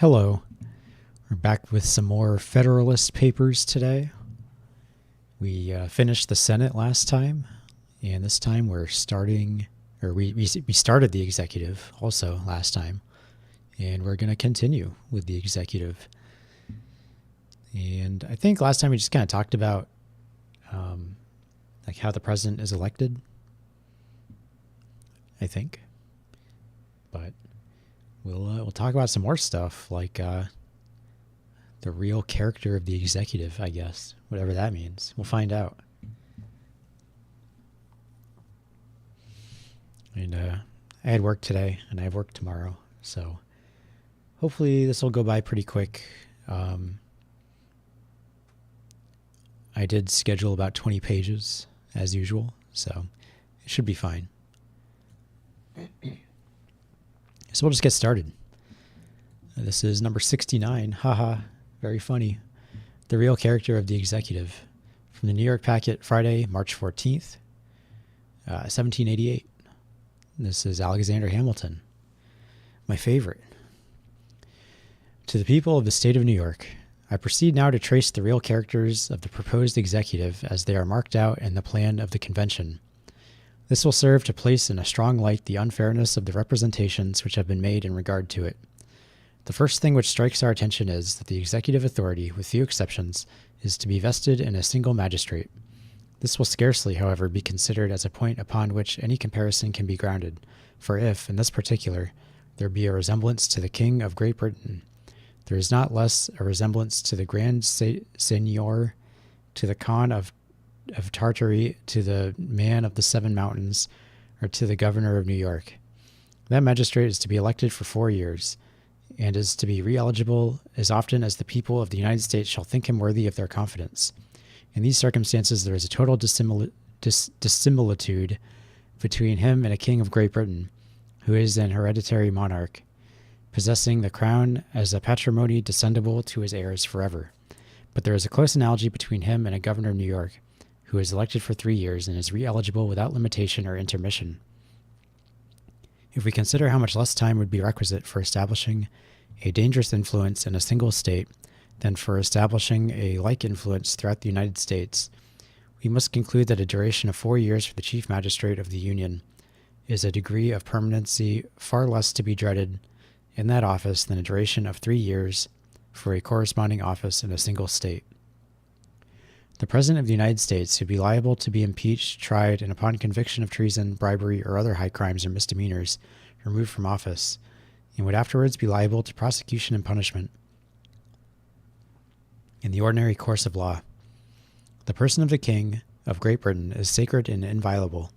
Hello. We're back with some more Federalist papers today. We finished the Senate last time, and this time we're starting, or we started the executive also last time, and we're going to continue with the executive. And I think last time we just kind of talked about like how the president is elected, I think. But we'll talk about some more stuff like the real character of the executive, I guess, whatever that means. We'll find out. And I had work today, and I have work tomorrow, so hopefully this will go by pretty quick. I did schedule about 20 pages, as usual, so it should be fine. So we'll just get started. This is number 69. Haha, very funny. The real character of the executive. From the New York Packet, Friday, March 14th, 1788. This is Alexander Hamilton, my favorite. To the people of the state of New York, I proceed now to trace the real characters of the proposed executive as they are marked out in the plan of the convention. This will serve to place in a strong light the unfairness of the representations which have been made in regard to it. The first thing which strikes our attention is that the executive authority, with few exceptions, is to be vested in a single magistrate. This will scarcely, however, be considered as a point upon which any comparison can be grounded, for if, in this particular, there be a resemblance to the King of Great Britain, there is not less a resemblance to the Grand Seigneur, to the Khan of Tartary, to the Man of the Seven Mountains, or to the Governor of New York. That magistrate is to be elected for 4 years, and is to be re-eligible as often as the people of the United States shall think him worthy of their confidence. In these circumstances, there is a total dissimilitude between him and a king of Great Britain, who is an hereditary monarch, possessing the crown as a patrimony descendable to his heirs forever. But there is a close analogy between him and a governor of New York, who is elected for 3 years and is re-eligible without limitation or intermission. If we consider how much less time would be requisite for establishing a dangerous influence in a single state than for establishing a like influence throughout the United States, we must conclude that a duration of 4 years for the Chief Magistrate of the Union is a degree of permanency far less to be dreaded in that office than a duration of 3 years for a corresponding office in a single state. The President of the United States would be liable to be impeached, tried, and upon conviction of treason, bribery, or other high crimes or misdemeanors, removed from office, and would afterwards be liable to prosecution and punishment in the ordinary course of law. The person of the King of Great Britain is sacred and inviolable.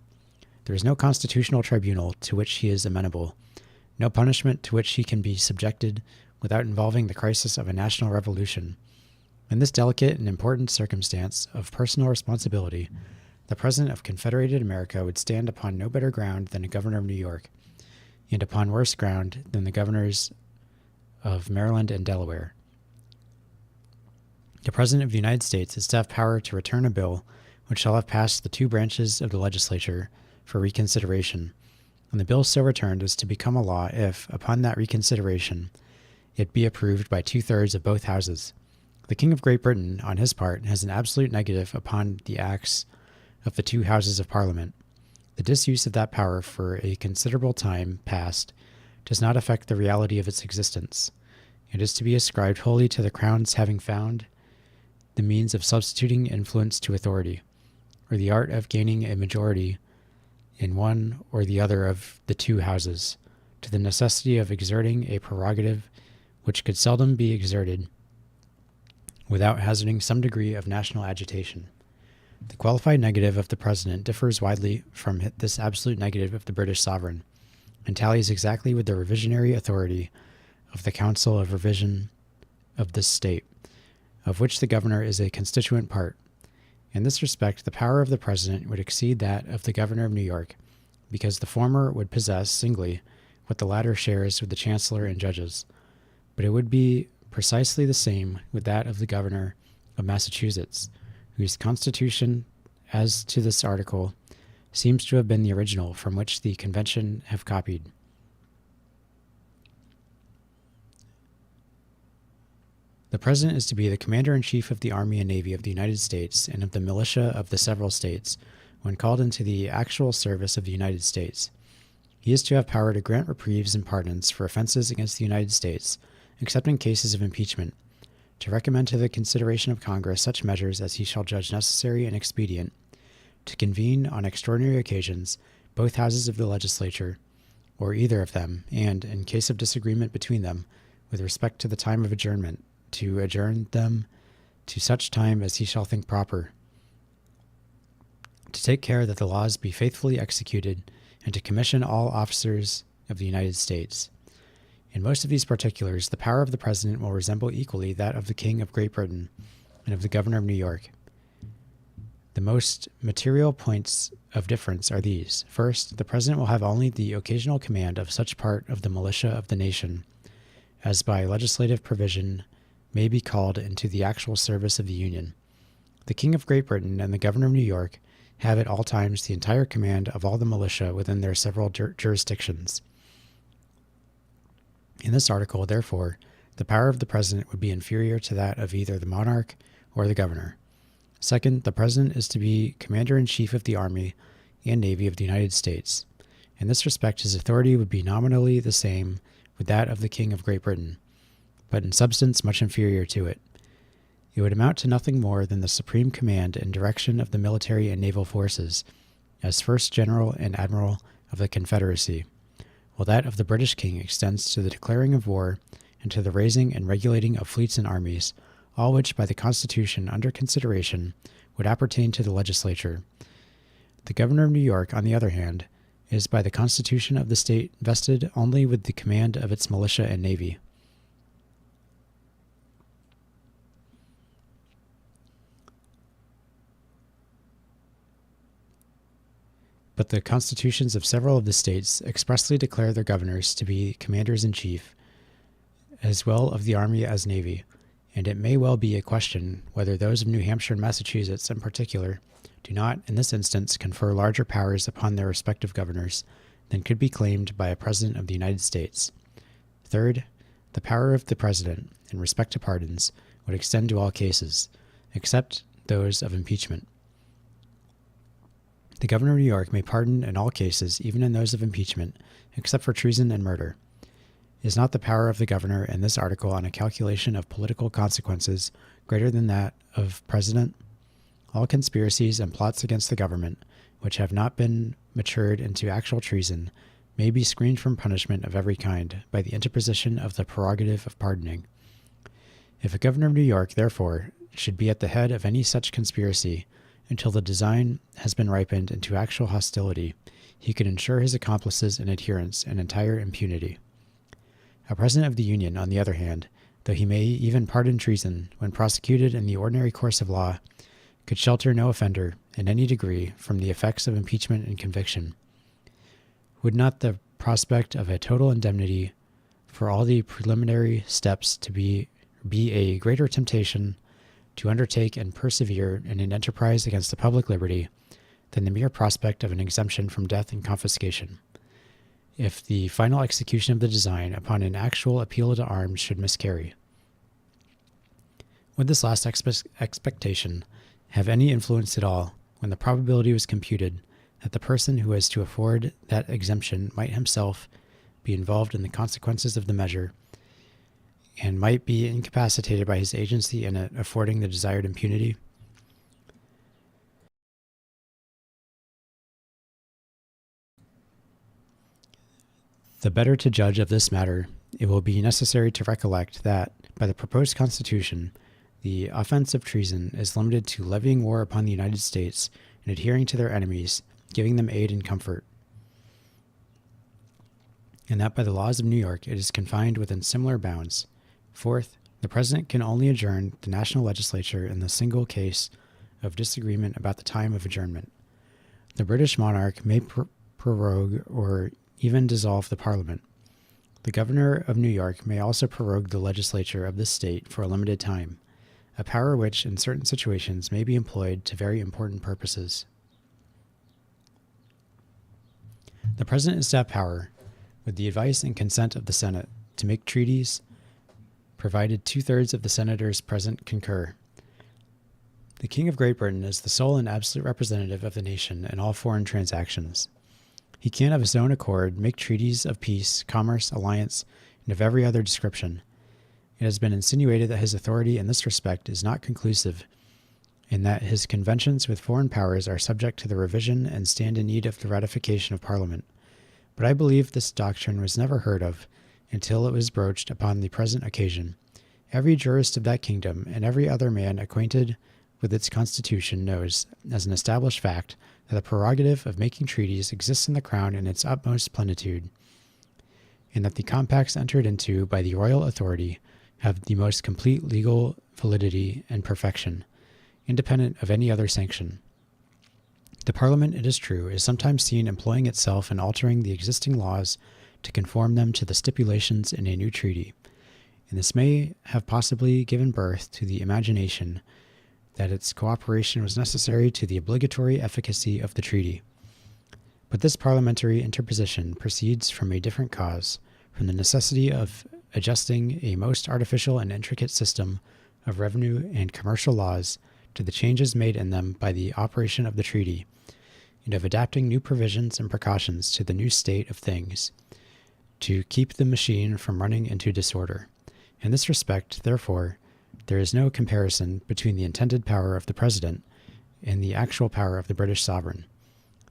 There is no constitutional tribunal to which he is amenable, no punishment to which he can be subjected without involving the crisis of a national revolution. In this delicate and important circumstance of personal responsibility, the President of Confederated America would stand upon no better ground than a governor of New York, and upon worse ground than the governors of Maryland and Delaware. The President of the United States is to have power to return a bill which shall have passed the 2 branches of the legislature for reconsideration, and the bill so returned is to become a law if, upon that reconsideration, it be approved by 2/3 of both houses. The King of Great Britain, on his part, has an absolute negative upon the acts of the 2 houses of Parliament. The disuse of that power for a considerable time past does not affect the reality of its existence. It is to be ascribed wholly to the Crown's having found the means of substituting influence to authority, or the art of gaining a majority in one or the other of the 2 houses, to the necessity of exerting a prerogative which could seldom be exerted without hazarding some degree of national agitation. The qualified negative of the President differs widely from this absolute negative of the British sovereign, and tallies exactly with the revisionary authority of the Council of Revision of this state, of which the governor is a constituent part. In this respect, the power of the President would exceed that of the Governor of New York, because the former would possess singly what the latter shares with the Chancellor and judges, but it would be precisely the same with that of the Governor of Massachusetts, whose constitution, as to this article, seems to have been the original from which the convention have copied. The President is to be the Commander-in-Chief of the Army and Navy of the United States and of the militia of the several states when called into the actual service of the United States. He is to have power to grant reprieves and pardons for offenses against the United States, except in cases of impeachment, to recommend to the consideration of Congress such measures as he shall judge necessary and expedient, to convene on extraordinary occasions both houses of the legislature, or either of them, and, in case of disagreement between them, with respect to the time of adjournment, to adjourn them to such time as he shall think proper, to take care that the laws be faithfully executed, and to commission all officers of the United States. In most of these particulars, the power of the President will resemble equally that of the King of Great Britain and of the Governor of New York. The most material points of difference are these. First, the President will have only the occasional command of such part of the militia of the nation as by legislative provision may be called into the actual service of the Union. The King of Great Britain and the Governor of New York have at all times the entire command of all the militia within their several jurisdictions. In this article, therefore, the power of the President would be inferior to that of either the monarch or the governor. Second, the President is to be Commander-in-Chief of the Army and Navy of the United States. In this respect, his authority would be nominally the same with that of the King of Great Britain, but in substance much inferior to it. It would amount to nothing more than the supreme command and direction of the military and naval forces, as First General and Admiral of the Confederacy, while that of the British King extends to the declaring of war and to the raising and regulating of fleets and armies, all which by the Constitution under consideration would appertain to the legislature. The Governor of New York, on the other hand, is by the Constitution of the state vested only with the command of its militia and navy. But the constitutions of several of the states expressly declare their governors to be commanders-in-chief, as well of the army as navy, and it may well be a question whether those of New Hampshire and Massachusetts in particular do not, in this instance, confer larger powers upon their respective governors than could be claimed by a President of the United States. Third, the power of the President, in respect to pardons, would extend to all cases, except those of impeachment. The Governor of New York may pardon in all cases, even in those of impeachment, except for treason and murder. Is not the power of the Governor in this article on a calculation of political consequences greater than that of President? All conspiracies and plots against the government, which have not been matured into actual treason, may be screened from punishment of every kind by the interposition of the prerogative of pardoning. If a Governor of New York, therefore, should be at the head of any such conspiracy, until the design has been ripened into actual hostility, he could ensure his accomplices and adherents an entire impunity. A President of the Union, on the other hand, though he may even pardon treason when prosecuted in the ordinary course of law, could shelter no offender in any degree from the effects of impeachment and conviction. Would not the prospect of a total indemnity for all the preliminary steps to be a greater temptation to undertake and persevere in an enterprise against the public liberty than the mere prospect of an exemption from death and confiscation, if the final execution of the design upon an actual appeal to arms should miscarry? Would this last expectation have any influence at all when the probability was computed that the person who was to afford that exemption might himself be involved in the consequences of the measure, and might be incapacitated by his agency in affording the desired impunity? The better to judge of this matter, it will be necessary to recollect that, by the proposed Constitution, the offense of treason is limited to levying war upon the United States and adhering to their enemies, giving them aid and comfort, and that by the laws of New York it is confined within similar bounds. Fourth, the President can only adjourn the national legislature in the single case of disagreement about the time of adjournment. The British monarch may prorogue or even dissolve the Parliament. The Governor of New York may also prorogue the legislature of this state for a limited time, a power which, in certain situations, may be employed to very important purposes. The President is to have power, with the advice and consent of the Senate, to make treaties, provided 2/3 of the senators present concur. The King of Great Britain is the sole and absolute representative of the nation in all foreign transactions. He can of his own accord make treaties of peace, commerce, alliance, and of every other description. It has been insinuated that his authority in this respect is not conclusive, and that his conventions with foreign powers are subject to the revision and stand in need of the ratification of Parliament. But I believe this doctrine was never heard of until it was broached upon the present occasion. Every jurist of that kingdom and every other man acquainted with its constitution knows, as an established fact, that the prerogative of making treaties exists in the crown in its utmost plenitude, and that the compacts entered into by the royal authority have the most complete legal validity and perfection, independent of any other sanction. The Parliament, it is true, is sometimes seen employing itself in altering the existing laws to conform them to the stipulations in a new treaty, and this may have possibly given birth to the imagination that its cooperation was necessary to the obligatory efficacy of the treaty. But this parliamentary interposition proceeds from a different cause, from the necessity of adjusting a most artificial and intricate system of revenue and commercial laws to the changes made in them by the operation of the treaty, and of adapting new provisions and precautions to the new state of things, to keep the machine from running into disorder. In this respect, therefore, there is no comparison between the intended power of the President and the actual power of the British sovereign.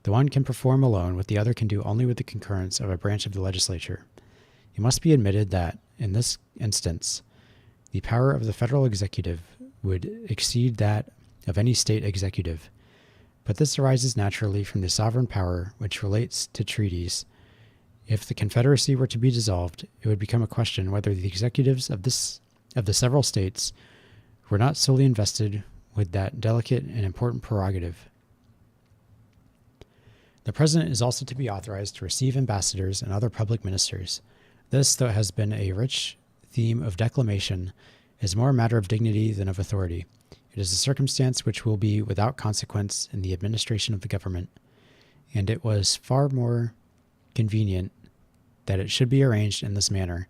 The one can perform alone what the other can do only with the concurrence of a branch of the legislature. It must be admitted that, in this instance, the power of the federal executive would exceed that of any state executive, but this arises naturally from the sovereign power which relates to treaties. If the Confederacy were to be dissolved, it would become a question whether the executives of the several states were not solely invested with that delicate and important prerogative. The President is also to be authorized to receive ambassadors and other public ministers. This, though it has been a rich theme of declamation, is more a matter of dignity than of authority. It is a circumstance which will be without consequence in the administration of the government, and it was far more convenient that it should be arranged in this manner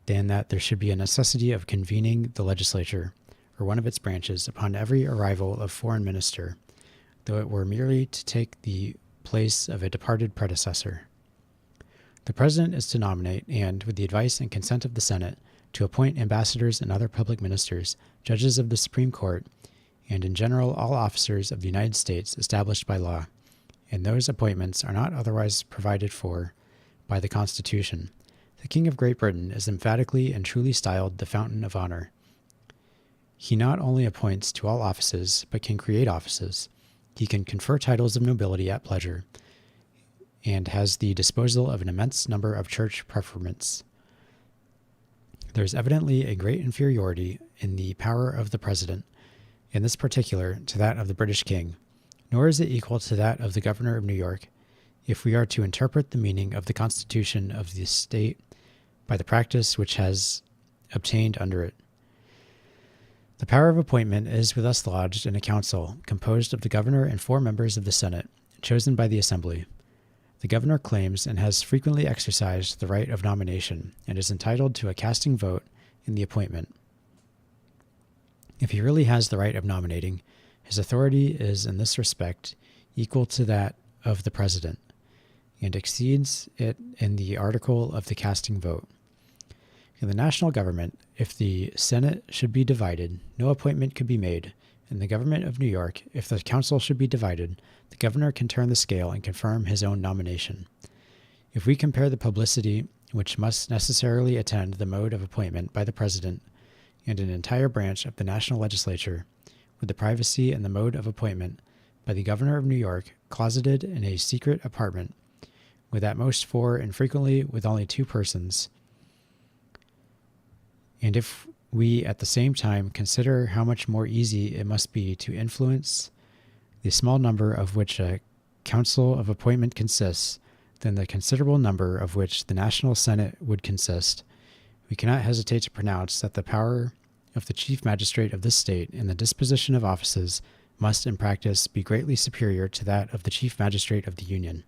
than that there should be a necessity of convening the legislature, or one of its branches, upon every arrival of foreign minister, though it were merely to take the place of a departed predecessor. The President is to nominate, and, with the advice and consent of the Senate, to appoint ambassadors and other public ministers, judges of the Supreme Court, and in general all officers of the United States established by law, and those appointments are not otherwise provided for by the Constitution. The King of Great Britain is emphatically and truly styled the Fountain of Honor. He not only appoints to all offices, but can create offices. He can confer titles of nobility at pleasure, and has the disposal of an immense number of church preferments. There is evidently a great inferiority in the power of the President, in this particular, to that of the British King, nor is it equal to that of the Governor of New York, if we are to interpret the meaning of the Constitution of the state by the practice which has obtained under it. The power of appointment is with us lodged in a council composed of the governor and 4 members of the Senate, chosen by the Assembly. The governor claims and has frequently exercised the right of nomination, and is entitled to a casting vote in the appointment. If he really has the right of nominating, his authority is in this respect equal to that of the President, and exceeds it in the article of the casting vote. In the national government, if the Senate should be divided, no appointment could be made. In the government of New York, if the council should be divided, the governor can turn the scale and confirm his own nomination. If we compare the publicity which must necessarily attend the mode of appointment by the President and an entire branch of the national legislature with the privacy and the mode of appointment by the governor of New York, closeted in a secret apartment, with at most 4 and frequently with only 2 persons, and if we at the same time consider how much more easy it must be to influence the small number of which a council of appointment consists than the considerable number of which the National Senate would consist, we cannot hesitate to pronounce that the power of the chief magistrate of this state in the disposition of offices must in practice be greatly superior to that of the chief magistrate of the Union.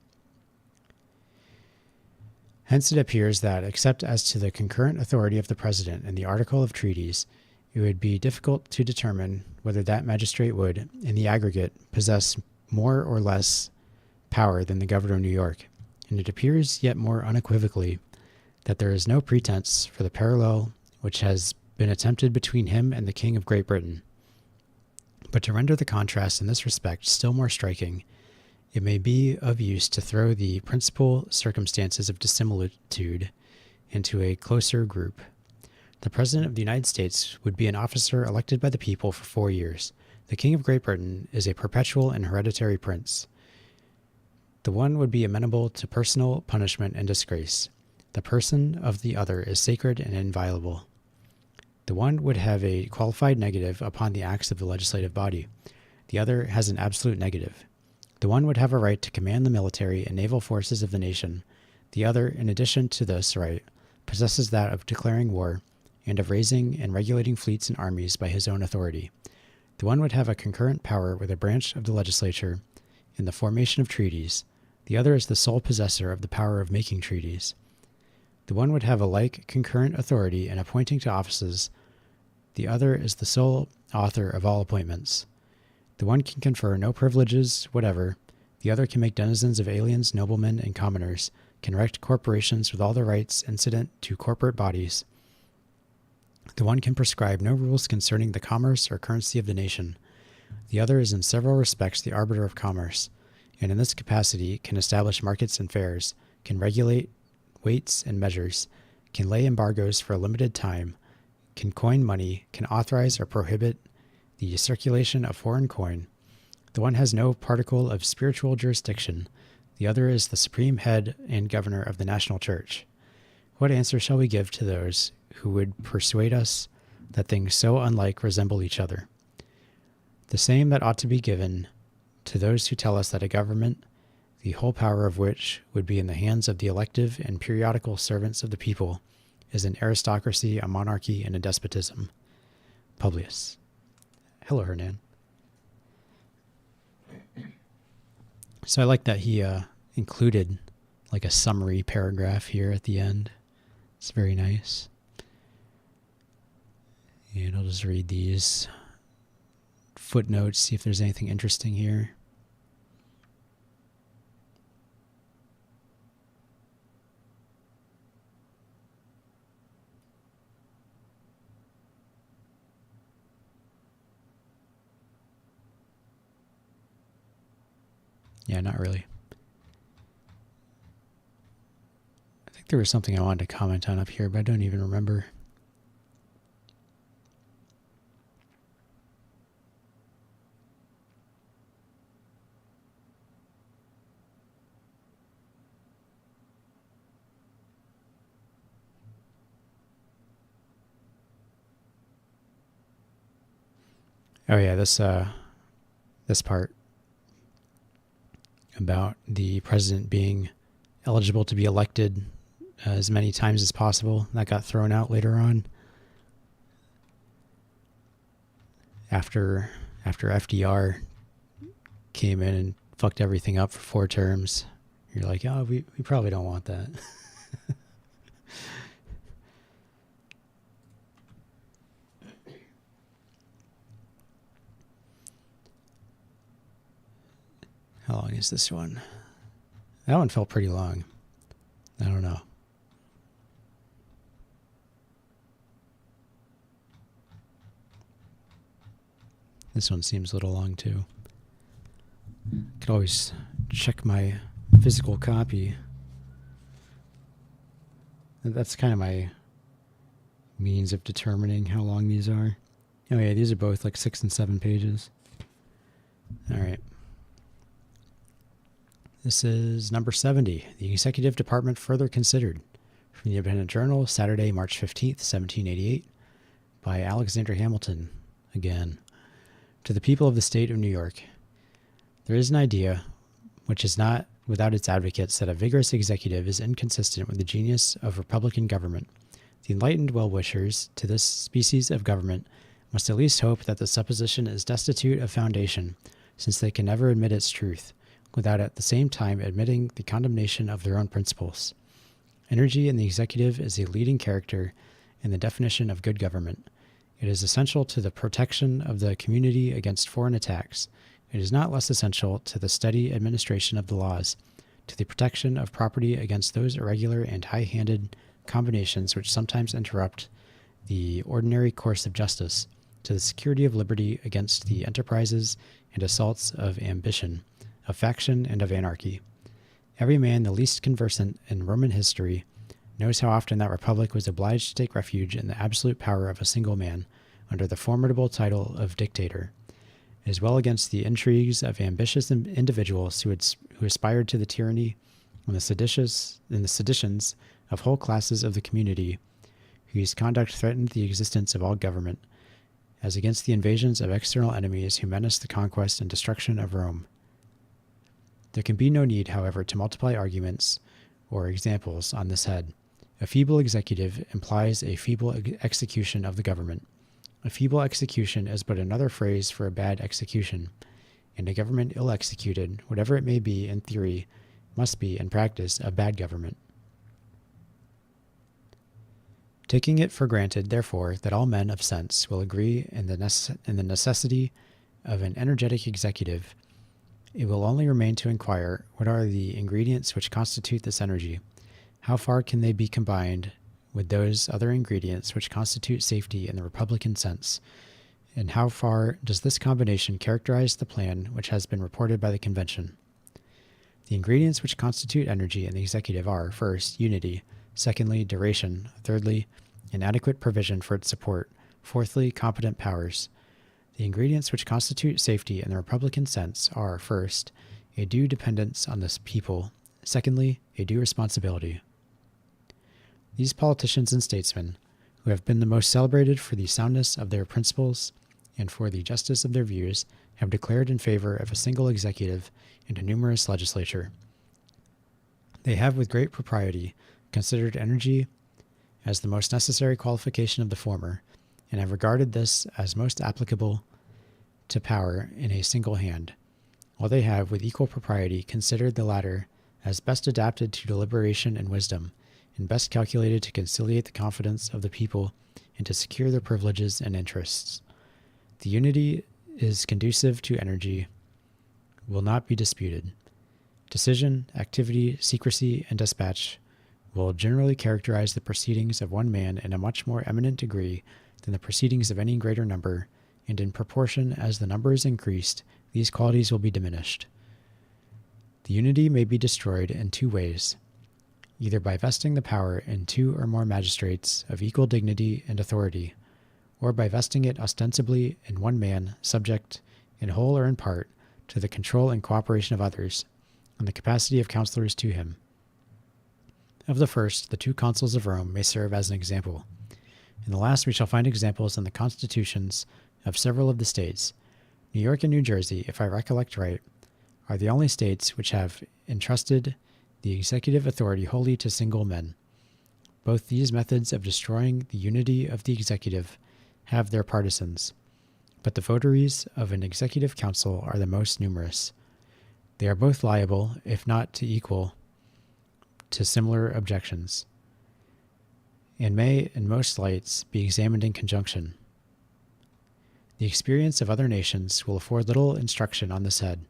Hence it appears that, except as to the concurrent authority of the President in the Article of Treaties, it would be difficult to determine whether that magistrate would, in the aggregate, possess more or less power than the Governor of New York, and it appears yet more unequivocally that there is no pretense for the parallel which has been attempted between him and the King of Great Britain. But to render the contrast in this respect still more striking, it may be of use to throw the principal circumstances of dissimilitude into a closer group. The President of the United States would be an officer elected by the people for 4 years. The King of Great Britain is a perpetual and hereditary prince. The one would be amenable to personal punishment and disgrace. The person of the other is sacred and inviolable. The one would have a qualified negative upon the acts of the legislative body. The other has an absolute negative. The one would have a right to command the military and naval forces of the nation. The other, in addition to this right, possesses that of declaring war and of raising and regulating fleets and armies by his own authority. The one would have a concurrent power with a branch of the legislature in the formation of treaties. The other is the sole possessor of the power of making treaties. The one would have a like concurrent authority in appointing to offices. The other is the sole author of all appointments. The one can confer no privileges whatever. The other can make denizens of aliens, noblemen, and commoners, can erect corporations with all the rights incident to corporate bodies. The one can prescribe no rules concerning the commerce or currency of the nation. The other is in several respects the arbiter of commerce, and in this capacity can establish markets and fairs, can regulate weights and measures, can lay embargoes for a limited time, can coin money, can authorize or prohibit the circulation of foreign coin. The one has no particle of spiritual jurisdiction. The other is the supreme head and governor of the national church. What answer shall we give to those who would persuade us that things so unlike resemble each other? The same that ought to be given to those who tell us that a government, the whole power of which would be in the hands of the elective and periodical servants of the people, is an aristocracy, a monarchy, and a despotism. Publius. Hello, Hernan. So I like that he included like a summary paragraph here at the end. It's very nice. And I'll just read these footnotes, see if there's anything interesting here. Yeah, not really. I think there was something I wanted to comment on up here, but I don't even remember. Oh yeah, this part about the president being eligible to be elected as many times as possible. That got thrown out later on after FDR came in and fucked everything up for 4 terms. You're like, oh, we probably don't want that. How long is this one? That one felt pretty long. I don't know. This one seems a little long too. Could always check my physical copy. That's kind of my means of determining how long these are. Oh yeah, these are both like 6 and 7 pages. All right. This is number 70. The Executive Department further considered. From the Independent Journal, Saturday, March 15th, 1788, by Alexander Hamilton, again. To the people of the state of New York. There is an idea, which is not without its advocates, that a vigorous executive is inconsistent with the genius of republican government. The enlightened well-wishers to this species of government must at least hope that the supposition is destitute of foundation, since they can never admit its truth, without at the same time admitting the condemnation of their own principles. Energy in the executive is a leading character in the definition of good government. It is essential to the protection of the community against foreign attacks. It is not less essential to the steady administration of the laws, to the protection of property against those irregular and high-handed combinations which sometimes interrupt the ordinary course of justice, to the security of liberty against the enterprises and assaults of ambition, of faction, and of anarchy. Every man the least conversant in Roman history knows how often that republic was obliged to take refuge in the absolute power of a single man, under the formidable title of dictator. It is well against the intrigues of ambitious individuals who aspired to the tyranny and the seditions of whole classes of the community, whose conduct threatened the existence of all government, as against the invasions of external enemies who menaced the conquest and destruction of Rome. There can be no need, however, to multiply arguments or examples on this head. A feeble executive implies a feeble execution of the government. A feeble execution is but another phrase for a bad execution, and a government ill executed, whatever it may be in theory, must be in practice a bad government. Taking it for granted, therefore, that all men of sense will agree in the necessity of an energetic executive, it will only remain to inquire what are the ingredients which constitute this energy, how far can they be combined with those other ingredients which constitute safety in the republican sense, and how far does this combination characterize the plan which has been reported by the convention. The ingredients which constitute energy in the executive are, first, unity; secondly, duration; thirdly, an adequate provision for its support; fourthly, competent powers. The ingredients which constitute safety in the republican sense are, first, a due dependence on the people; secondly, a due responsibility. These politicians and statesmen, who have been the most celebrated for the soundness of their principles and for the justice of their views, have declared in favor of a single executive and a numerous legislature. They have with great propriety considered energy as the most necessary qualification of the former, and have regarded this as most applicable to power in a single hand, while they have with equal propriety considered the latter as best adapted to deliberation and wisdom, and best calculated to conciliate the confidence of the people and to secure their privileges and interests. The unity is conducive to energy, will not be disputed. Decision, activity, secrecy, and dispatch will generally characterize the proceedings of one man in a much more eminent degree than the proceedings of any greater number, and in proportion as the number is increased, these qualities will be diminished. The unity may be destroyed in two ways, either by vesting the power in two or more magistrates of equal dignity and authority, or by vesting it ostensibly in one man, subject, in whole or in part, to the control and cooperation of others, and the capacity of counselors to him. Of the first, the two consuls of Rome may serve as an example. In the last, we shall find examples in the constitutions of several of the states. New York and New Jersey, if I recollect right, are the only states which have entrusted the executive authority wholly to single men. Both these methods of destroying the unity of the executive have their partisans, but the votaries of an executive council are the most numerous. They are both liable, if not to equal, to similar objections, and may, in most lights, be examined in conjunction. The experience of other nations will afford little instruction on this head.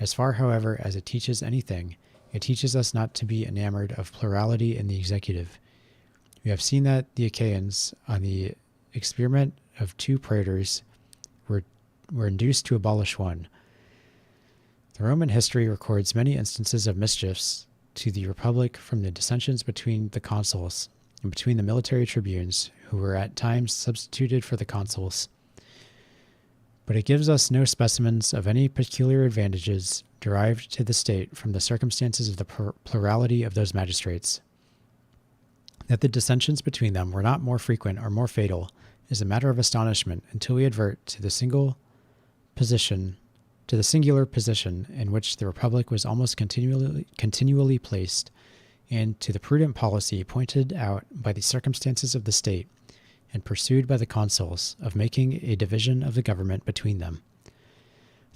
As far, however, as it teaches anything, it teaches us not to be enamored of plurality in the executive. We have seen that the Achaeans, on the experiment of two praetors, were induced to abolish one. The Roman history records many instances of mischiefs to the republic from the dissensions between the consuls and between the military tribunes, who were at times substituted for the consuls. But it gives us no specimens of any peculiar advantages derived to the state from the circumstances of the plurality of those magistrates. That the dissensions between them were not more frequent or more fatal is a matter of astonishment until we advert to the singular position in which the republic was almost continually placed, and to the prudent policy pointed out by the circumstances of the state and pursued by the consuls of making a division of the government between them.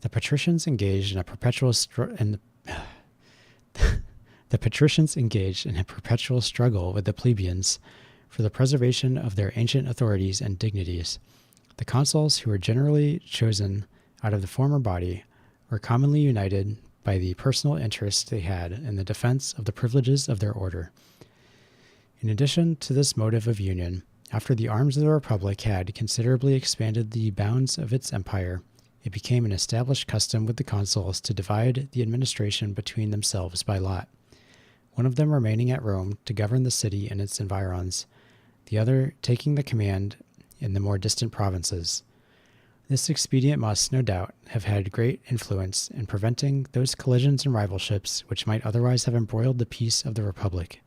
The patricians engaged in a perpetual The patricians engaged in a perpetual struggle with the plebeians for the preservation of their ancient authorities and dignities. The consuls, who were generally chosen out of the former body, were commonly united by the personal interest they had in the defense of the privileges of their order. In addition to this motive of union, after the arms of the Republic had considerably expanded the bounds of its empire, it became an established custom with the consuls to divide the administration between themselves by lot, one of them remaining at Rome to govern the city and its environs, the other taking the command in the more distant provinces. This expedient must, no doubt, have had great influence in preventing those collisions and rivalships which might otherwise have embroiled the peace of the Republic.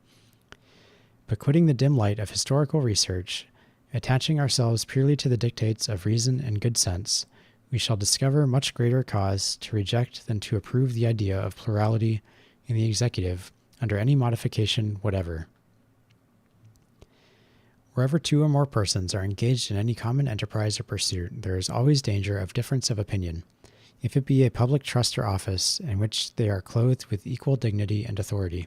But quitting the dim light of historical research, attaching ourselves purely to the dictates of reason and good sense, we shall discover much greater cause to reject than to approve the idea of plurality in the executive under any modification whatever. Wherever two or more persons are engaged in any common enterprise or pursuit, there is always danger of difference of opinion, if it be a public trust or office in which they are clothed with equal dignity and authority.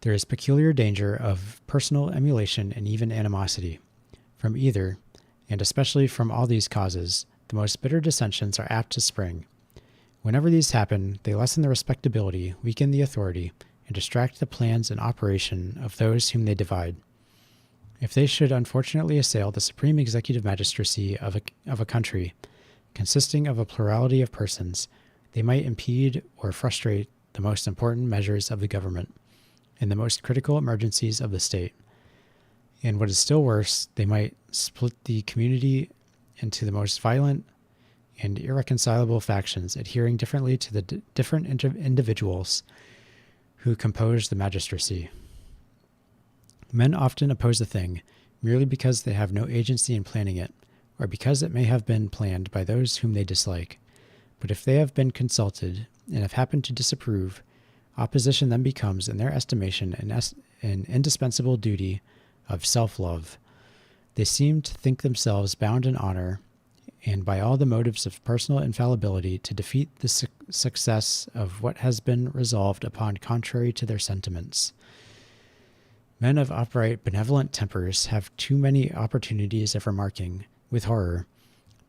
There is peculiar danger of personal emulation and even animosity. From either, and especially from all these causes, the most bitter dissensions are apt to spring. Whenever these happen, they lessen the respectability, weaken the authority, and distract the plans and operation of those whom they divide. If they should unfortunately assail the supreme executive magistracy of a country, consisting of a plurality of persons, they might impede or frustrate the most important measures of the government, in the most critical emergencies of the state. And what is still worse, they might split the community into the most violent and irreconcilable factions, adhering differently to the different individuals who compose the magistracy. Men often oppose a thing merely because they have no agency in planning it, or because it may have been planned by those whom they dislike. But if they have been consulted and have happened to disapprove, opposition then becomes, in their estimation, an indispensable duty of self-love. They seem to think themselves bound in honor, and by all the motives of personal infallibility, to defeat the success of what has been resolved upon contrary to their sentiments. Men of upright, benevolent tempers have too many opportunities of remarking, with horror,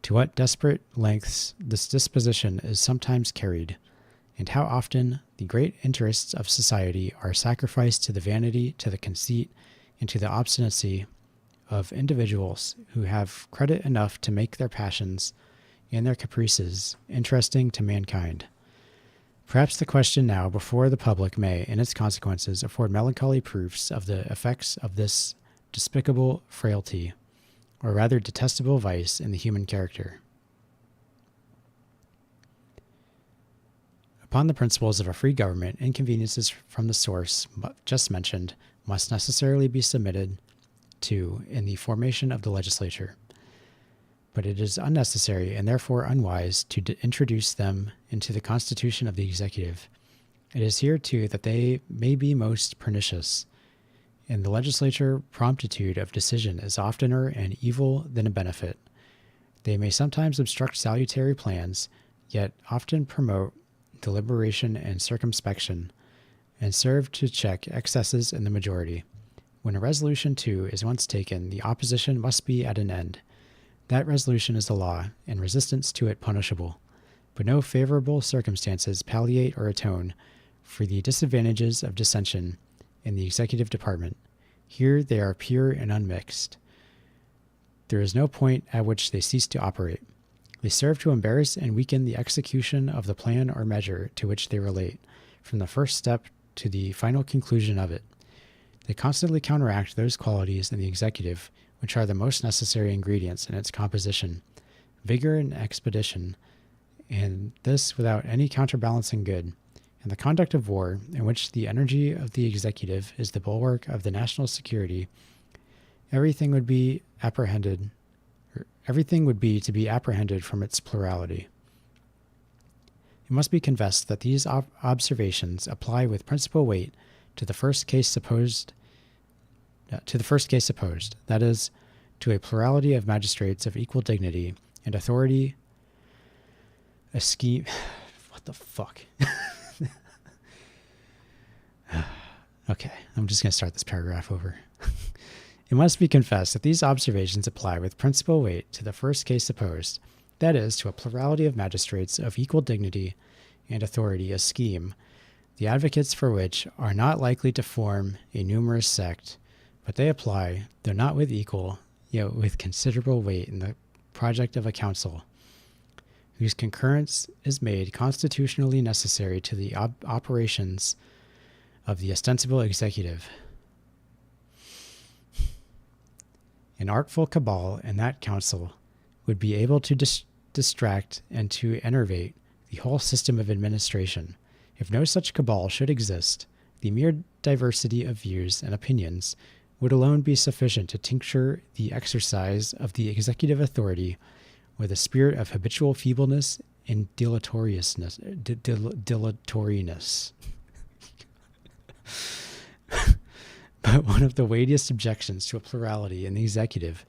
to what desperate lengths this disposition is sometimes carried, and how often the great interests of society are sacrificed to the vanity, to the conceit, and to the obstinacy of individuals who have credit enough to make their passions and their caprices interesting to mankind. Perhaps the question now before the public may, in its consequences, afford melancholy proofs of the effects of this despicable frailty, or rather detestable vice in the human character. Upon the principles of a free government, inconveniences from the source just mentioned must necessarily be submitted to in the formation of the legislature. But it is unnecessary and therefore unwise to introduce them into the constitution of the executive. It is here, too, that they may be most pernicious. In the legislature, promptitude of decision is oftener an evil than a benefit. They may sometimes obstruct salutary plans, yet often promote deliberation and circumspection, and serve to check excesses in the majority. When a resolution, too, is once taken, the opposition must be at an end. That resolution is a law, and resistance to it punishable. But no favorable circumstances palliate or atone for the disadvantages of dissension in the executive department. Here they are pure and unmixed. There is no point at which they cease to operate. They serve to embarrass and weaken the execution of the plan or measure to which they relate, from the first step to the final conclusion of it. They constantly counteract those qualities in the executive which are the most necessary ingredients in its composition, vigor and expedition, and this without any counterbalancing good. In the conduct of war, in which the energy of the executive is the bulwark of the national security, everything would be to be apprehended from its plurality. It must be confessed that these observations apply with principal weight to the first case supposed, that is, to a plurality of magistrates of equal dignity and authority, a scheme. What the fuck? Okay, I'm just going to start this paragraph over. It must be confessed that these observations apply with principal weight to the first case supposed, that is, to a plurality of magistrates of equal dignity and authority, a scheme, the advocates for which are not likely to form a numerous sect, but they apply, though not with equal, yet with considerable weight in the project of a council, whose concurrence is made constitutionally necessary to the operations of the ostensible executive. An artful cabal in that council would be able to distract and to enervate the whole system of administration. If no such cabal should exist, the mere diversity of views and opinions would alone be sufficient to tincture the exercise of the executive authority with a spirit of habitual feebleness and dilatoriness. But one of the weightiest objections to a plurality in the executive,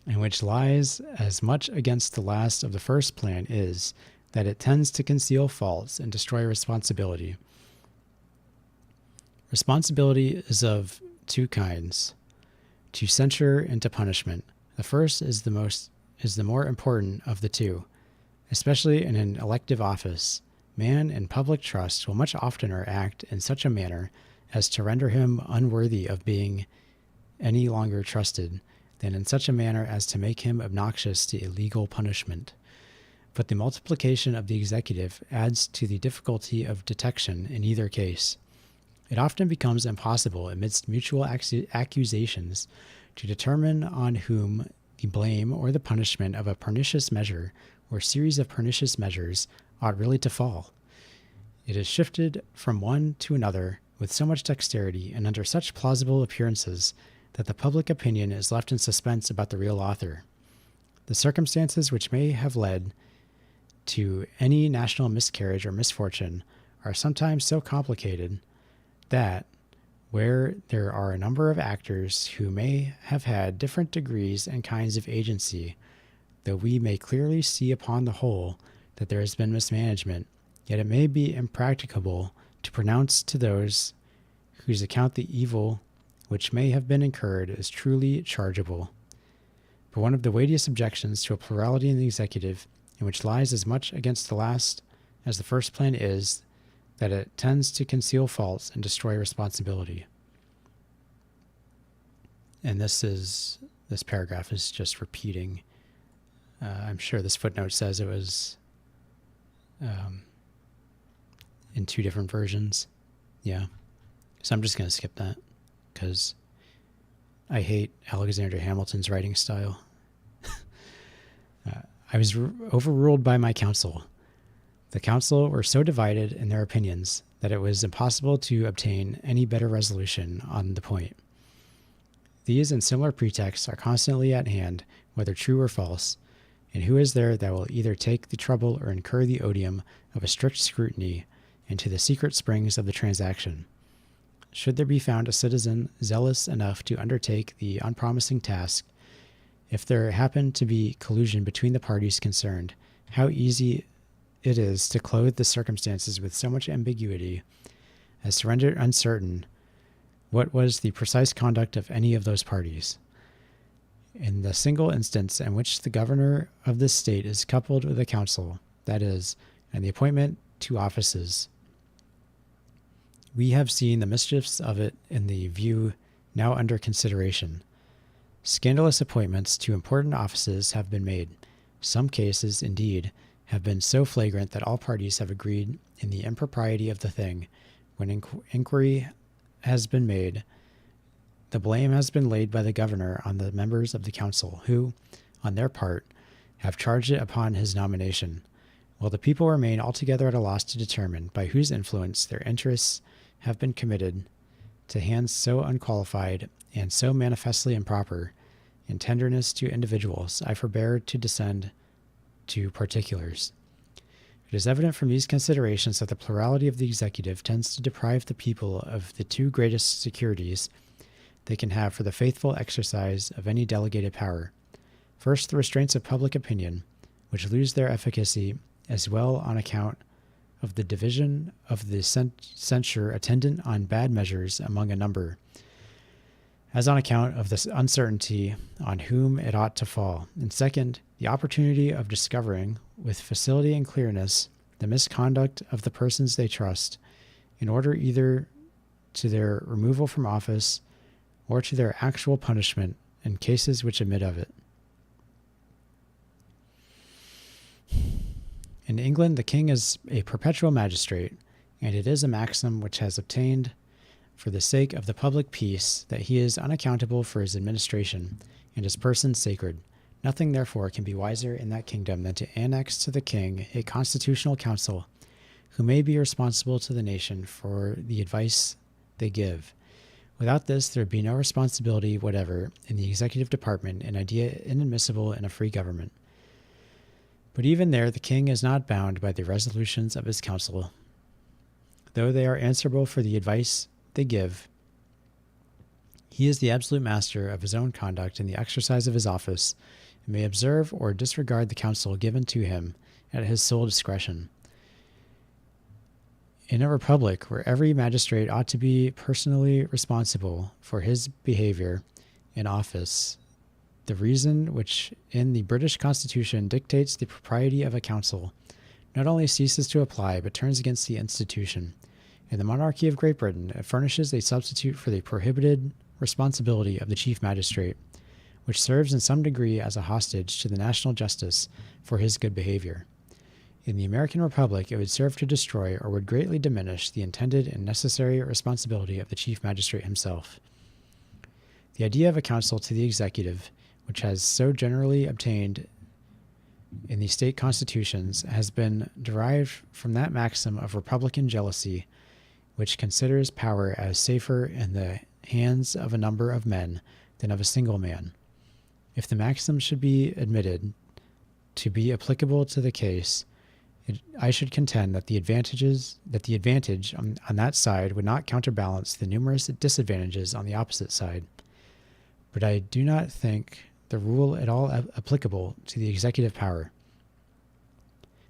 and which lies as much against the last of the first plan, is that it tends to conceal faults and destroy responsibility. Responsibility is of two kinds, to censure and to punishment. The first is the more important of the two, especially in an elective office. Man in public trust will much oftener act in such a manner as to render him unworthy of being any longer trusted, than in such a manner as to make him obnoxious to illegal punishment. But the multiplication of the executive adds to the difficulty of detection in either case. It often becomes impossible, amidst mutual accusations, to determine on whom the blame or the punishment of a pernicious measure or series of pernicious measures ought really to fall. It is shifted from one to another with so much dexterity and under such plausible appearances that the public opinion is left in suspense about the real author. The circumstances which may have led to any national miscarriage or misfortune are sometimes so complicated that, where there are a number of actors who may have had different degrees and kinds of agency, though we may clearly see upon the whole that there has been mismanagement, yet it may be impracticable to pronounce to those whose account the evil which may have been incurred is truly chargeable. But one of the weightiest objections to a plurality in the executive, in which lies as much against the last as the first plan, is that it tends to conceal faults and destroy responsibility. And this paragraph is just repeating. I'm sure this footnote says it was in two different versions. Yeah. So I'm just going to skip that because I hate Alexander Hamilton's writing style. I was overruled by my council. The council were so divided in their opinions that it was impossible to obtain any better resolution on the point. These and similar pretexts are constantly at hand, whether true or false, and who is there that will either take the trouble or incur the odium of a strict scrutiny into the secret springs of the transaction? Should there be found a citizen zealous enough to undertake the unpromising task, if there happen to be collusion between the parties concerned, how easy it is to clothe the circumstances with so much ambiguity as to render uncertain what was the precise conduct of any of those parties. In the single instance in which the governor of this state is coupled with a council, that is, and the appointment to offices, we have seen the mischiefs of it in the view now under consideration. Scandalous appointments to important offices have been made. Some cases, indeed, have been so flagrant that all parties have agreed in the impropriety of the thing. When inquiry has been made, the blame has been laid by the governor on the members of the council, who, on their part, have charged it upon his nomination, while the people remain altogether at a loss to determine by whose influence their interests have been committed to hands so unqualified and so manifestly improper. In tenderness to individuals, I forbear to descend to particulars. It is evident from these considerations that the plurality of the executive tends to deprive the people of the two greatest securities they can have for the faithful exercise of any delegated power. First, the restraints of public opinion, which lose their efficacy as well on account of the division of the censure attendant on bad measures among a number, as on account of this uncertainty on whom it ought to fall. And second, the opportunity of discovering with facility and clearness the misconduct of the persons they trust, in order either to their removal from office or to their actual punishment in cases which admit of it. In England, the king is a perpetual magistrate, and it is a maxim which has obtained for the sake of the public peace that he is unaccountable for his administration, and his person sacred. Nothing, therefore, can be wiser in that kingdom than to annex to the king a constitutional council, who may be responsible to the nation for the advice they give. Without this, there would be no responsibility whatever in the executive department, an idea inadmissible in a free government. But even there, the king is not bound by the resolutions of his council, though they are answerable for the advice they give. He is the absolute master of his own conduct in the exercise of his office, and may observe or disregard the counsel given to him at his sole discretion. In a republic where every magistrate ought to be personally responsible for his behavior in office, the reason which in the British Constitution dictates the propriety of a council not only ceases to apply, but turns against the institution. In the monarchy of Great Britain, it furnishes a substitute for the prohibited responsibility of the chief magistrate, which serves in some degree as a hostage to the national justice for his good behavior. In the American Republic, it would serve to destroy or would greatly diminish the intended and necessary responsibility of the chief magistrate himself. The idea of a council to the executive, which has so generally obtained in the state constitutions, has been derived from that maxim of republican jealousy, which considers power as safer in the hands of a number of men than of a single man. If the maxim should be admitted to be applicable to the case, I should contend that the advantage on that side would not counterbalance the numerous disadvantages on the opposite side. But I do not think the rule at all applicable to the executive power.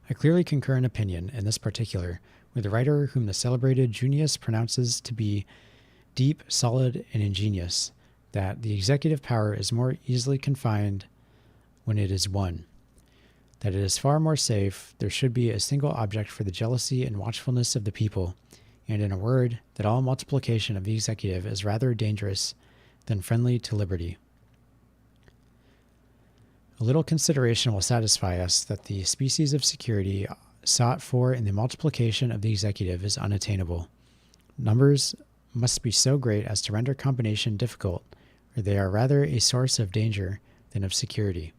I clearly concur in opinion in this particular with the writer whom the celebrated Junius pronounces to be deep, solid, and ingenious, that the executive power is more easily confined when it is one, that it is far more safe there should be a single object for the jealousy and watchfulness of the people, and in a word, that all multiplication of the executive is rather dangerous than friendly to liberty. A little consideration will satisfy us that the species of security sought for in the multiplication of the executive is unattainable. Numbers must be so great as to render combination difficult, or they are rather a source of danger than of security.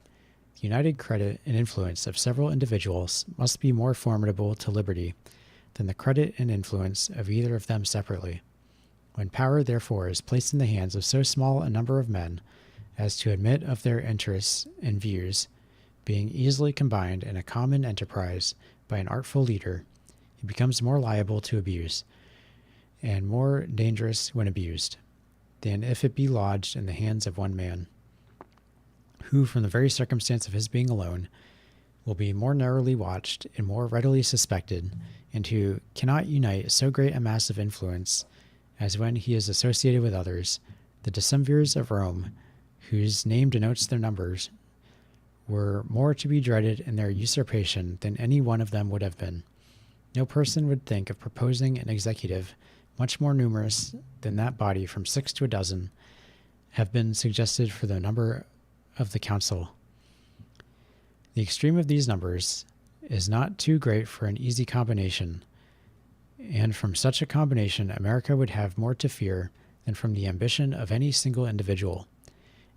The united credit and influence of several individuals must be more formidable to liberty than the credit and influence of either of them separately. When power, therefore, is placed in the hands of so small a number of men as to admit of their interests and views being easily combined in a common enterprise by an artful leader, it becomes more liable to abuse, and more dangerous when abused, than if it be lodged in the hands of one man, who, from the very circumstance of his being alone, will be more narrowly watched and more readily suspected, and who cannot unite so great a mass of influence as when he is associated with others. The decemvirs of Rome, whose name denotes their numbers, were more to be dreaded in their usurpation than any one of them would have been. No person would think of proposing an executive much more numerous than that body, from 6 to a dozen, have been suggested for the number of the council. The extreme of these numbers is not too great for an easy combination, and from such a combination America would have more to fear than from the ambition of any single individual.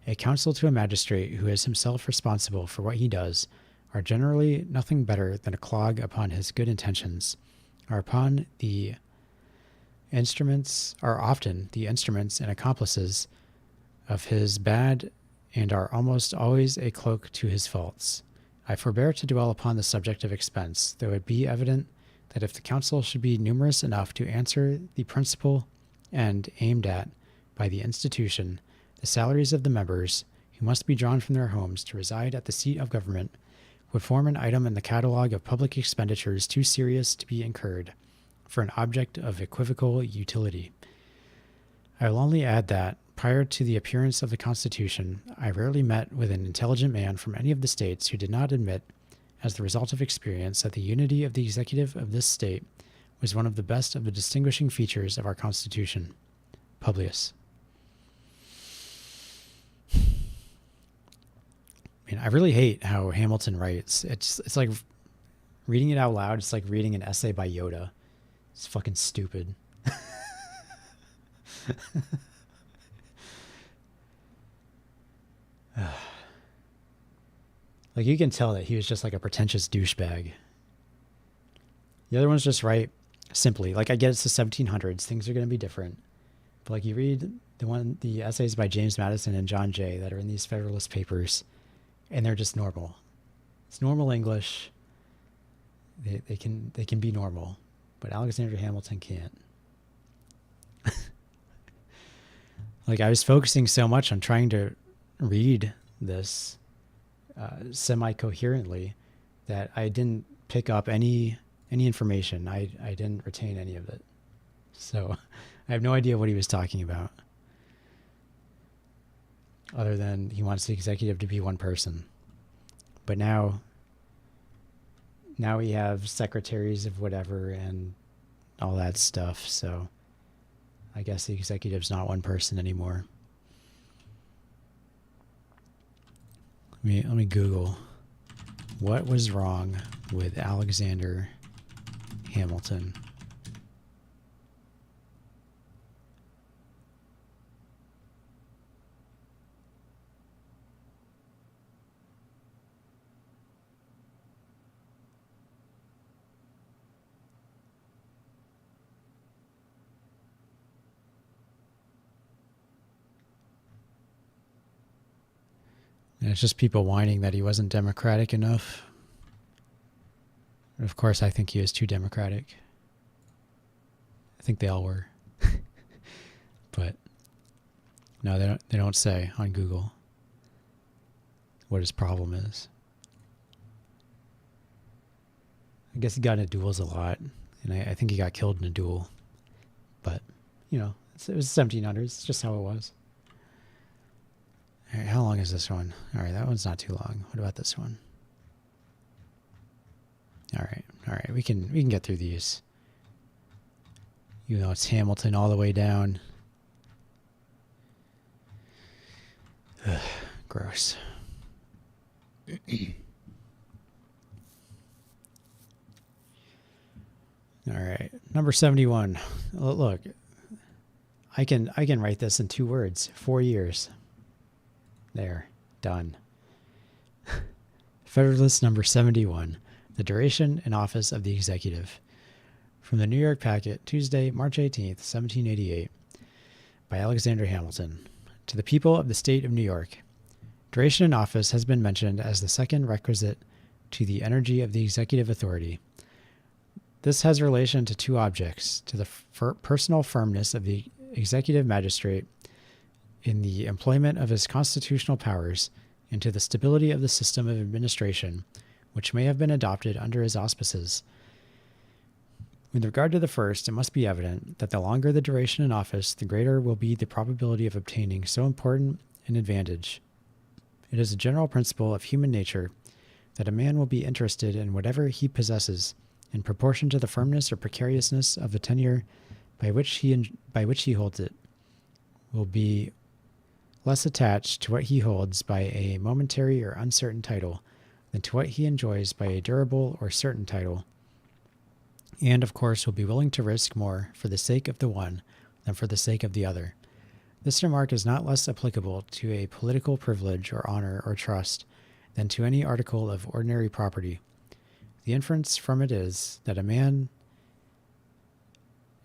A counsel to a magistrate who is himself responsible for what he does are generally nothing better than a clog upon his good intentions, are often the instruments and accomplices of his bad, and are almost always a cloak to his faults. I forbear to dwell upon the subject of expense, though it be evident that if the council should be numerous enough to answer the principal end aimed at by the institution, the salaries of the members, who must be drawn from their homes to reside at the seat of government, would form an item in the catalogue of public expenditures too serious to be incurred for an object of equivocal utility. I will only add that, prior to the appearance of the Constitution, I rarely met with an intelligent man from any of the states who did not admit, as the result of experience, that the unity of the executive of this state was one of the best of the distinguishing features of our Constitution. Publius. I mean, I really hate how Hamilton writes. It's like reading it out loud. It's like reading an essay by Yoda. It's fucking stupid. Like, you can tell that he was just like a pretentious douchebag. The other ones just write simply. Like, I get it's the 1700s. Things are going to be different. But like, you read the essays by James Madison and John Jay that are in these Federalist papers, and they're just normal. It's normal English. They can be normal, but Alexander Hamilton can't. Like, I was focusing so much on trying to read this semi-coherently that I didn't pick up any information. I didn't retain any of it. So I have no idea what he was talking about, other than he wants the executive to be one person. But now we have secretaries of whatever and all that stuff, so I guess the executive's not one person anymore. Let me Google what was wrong with Alexander Hamilton. And it's just people whining that he wasn't democratic enough. Of course, I think he was too democratic. I think they all were. But no, they don't say on Google what his problem is. I guess he got into duels a lot, and I think he got killed in a duel. But, you know, it was 1700s. It's just how it was. All right, how long is this one? All right, that one's not too long. What about this one? All right, we can get through these. Even though it's Hamilton all the way down. Ugh, gross. All right, number 71. Look, I can write this in 2 words. 4 years. There, done. Federalist number 71. The duration and office of the executive. From the New York Packet, Tuesday, March 18th, 1788. By Alexander Hamilton. To the people of the state of New York. Duration in office has been mentioned as the second requisite to the energy of the executive authority. This has relation to 2 objects: to the personal firmness of the executive magistrate in the employment of his constitutional powers, and to the stability of the system of administration, which may have been adopted under his auspices. With regard to the first, it must be evident that the longer the duration in office, the greater will be the probability of obtaining so important an advantage. It is a general principle of human nature that a man will be interested in whatever he possesses in proportion to the firmness or precariousness of the tenure by which he holds it, will be less attached to what he holds by a momentary or uncertain title than to what he enjoys by a durable or certain title, and of course will be willing to risk more for the sake of the one than for the sake of the other. This remark is not less applicable to a political privilege or honor or trust than to any article of ordinary property. The inference from it is that a man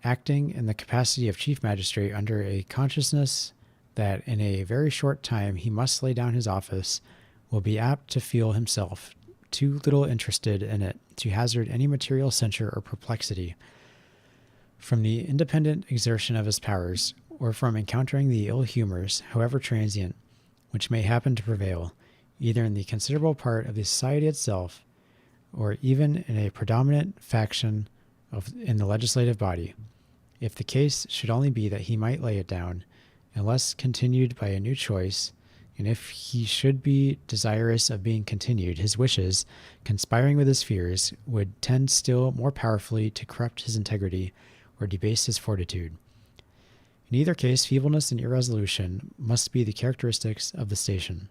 acting in the capacity of chief magistrate under a consciousness that in a very short time he must lay down his office will be apt to feel himself too little interested in it to hazard any material censure or perplexity from the independent exertion of his powers, or from encountering the ill humors, however transient, which may happen to prevail, either in the considerable part of the society itself or even in a predominant faction in the legislative body, if the case should only be that he might lay it down, unless continued by a new choice, and if he should be desirous of being continued, his wishes, conspiring with his fears, would tend still more powerfully to corrupt his integrity or debase his fortitude. In either case, feebleness and irresolution must be the characteristics of the station.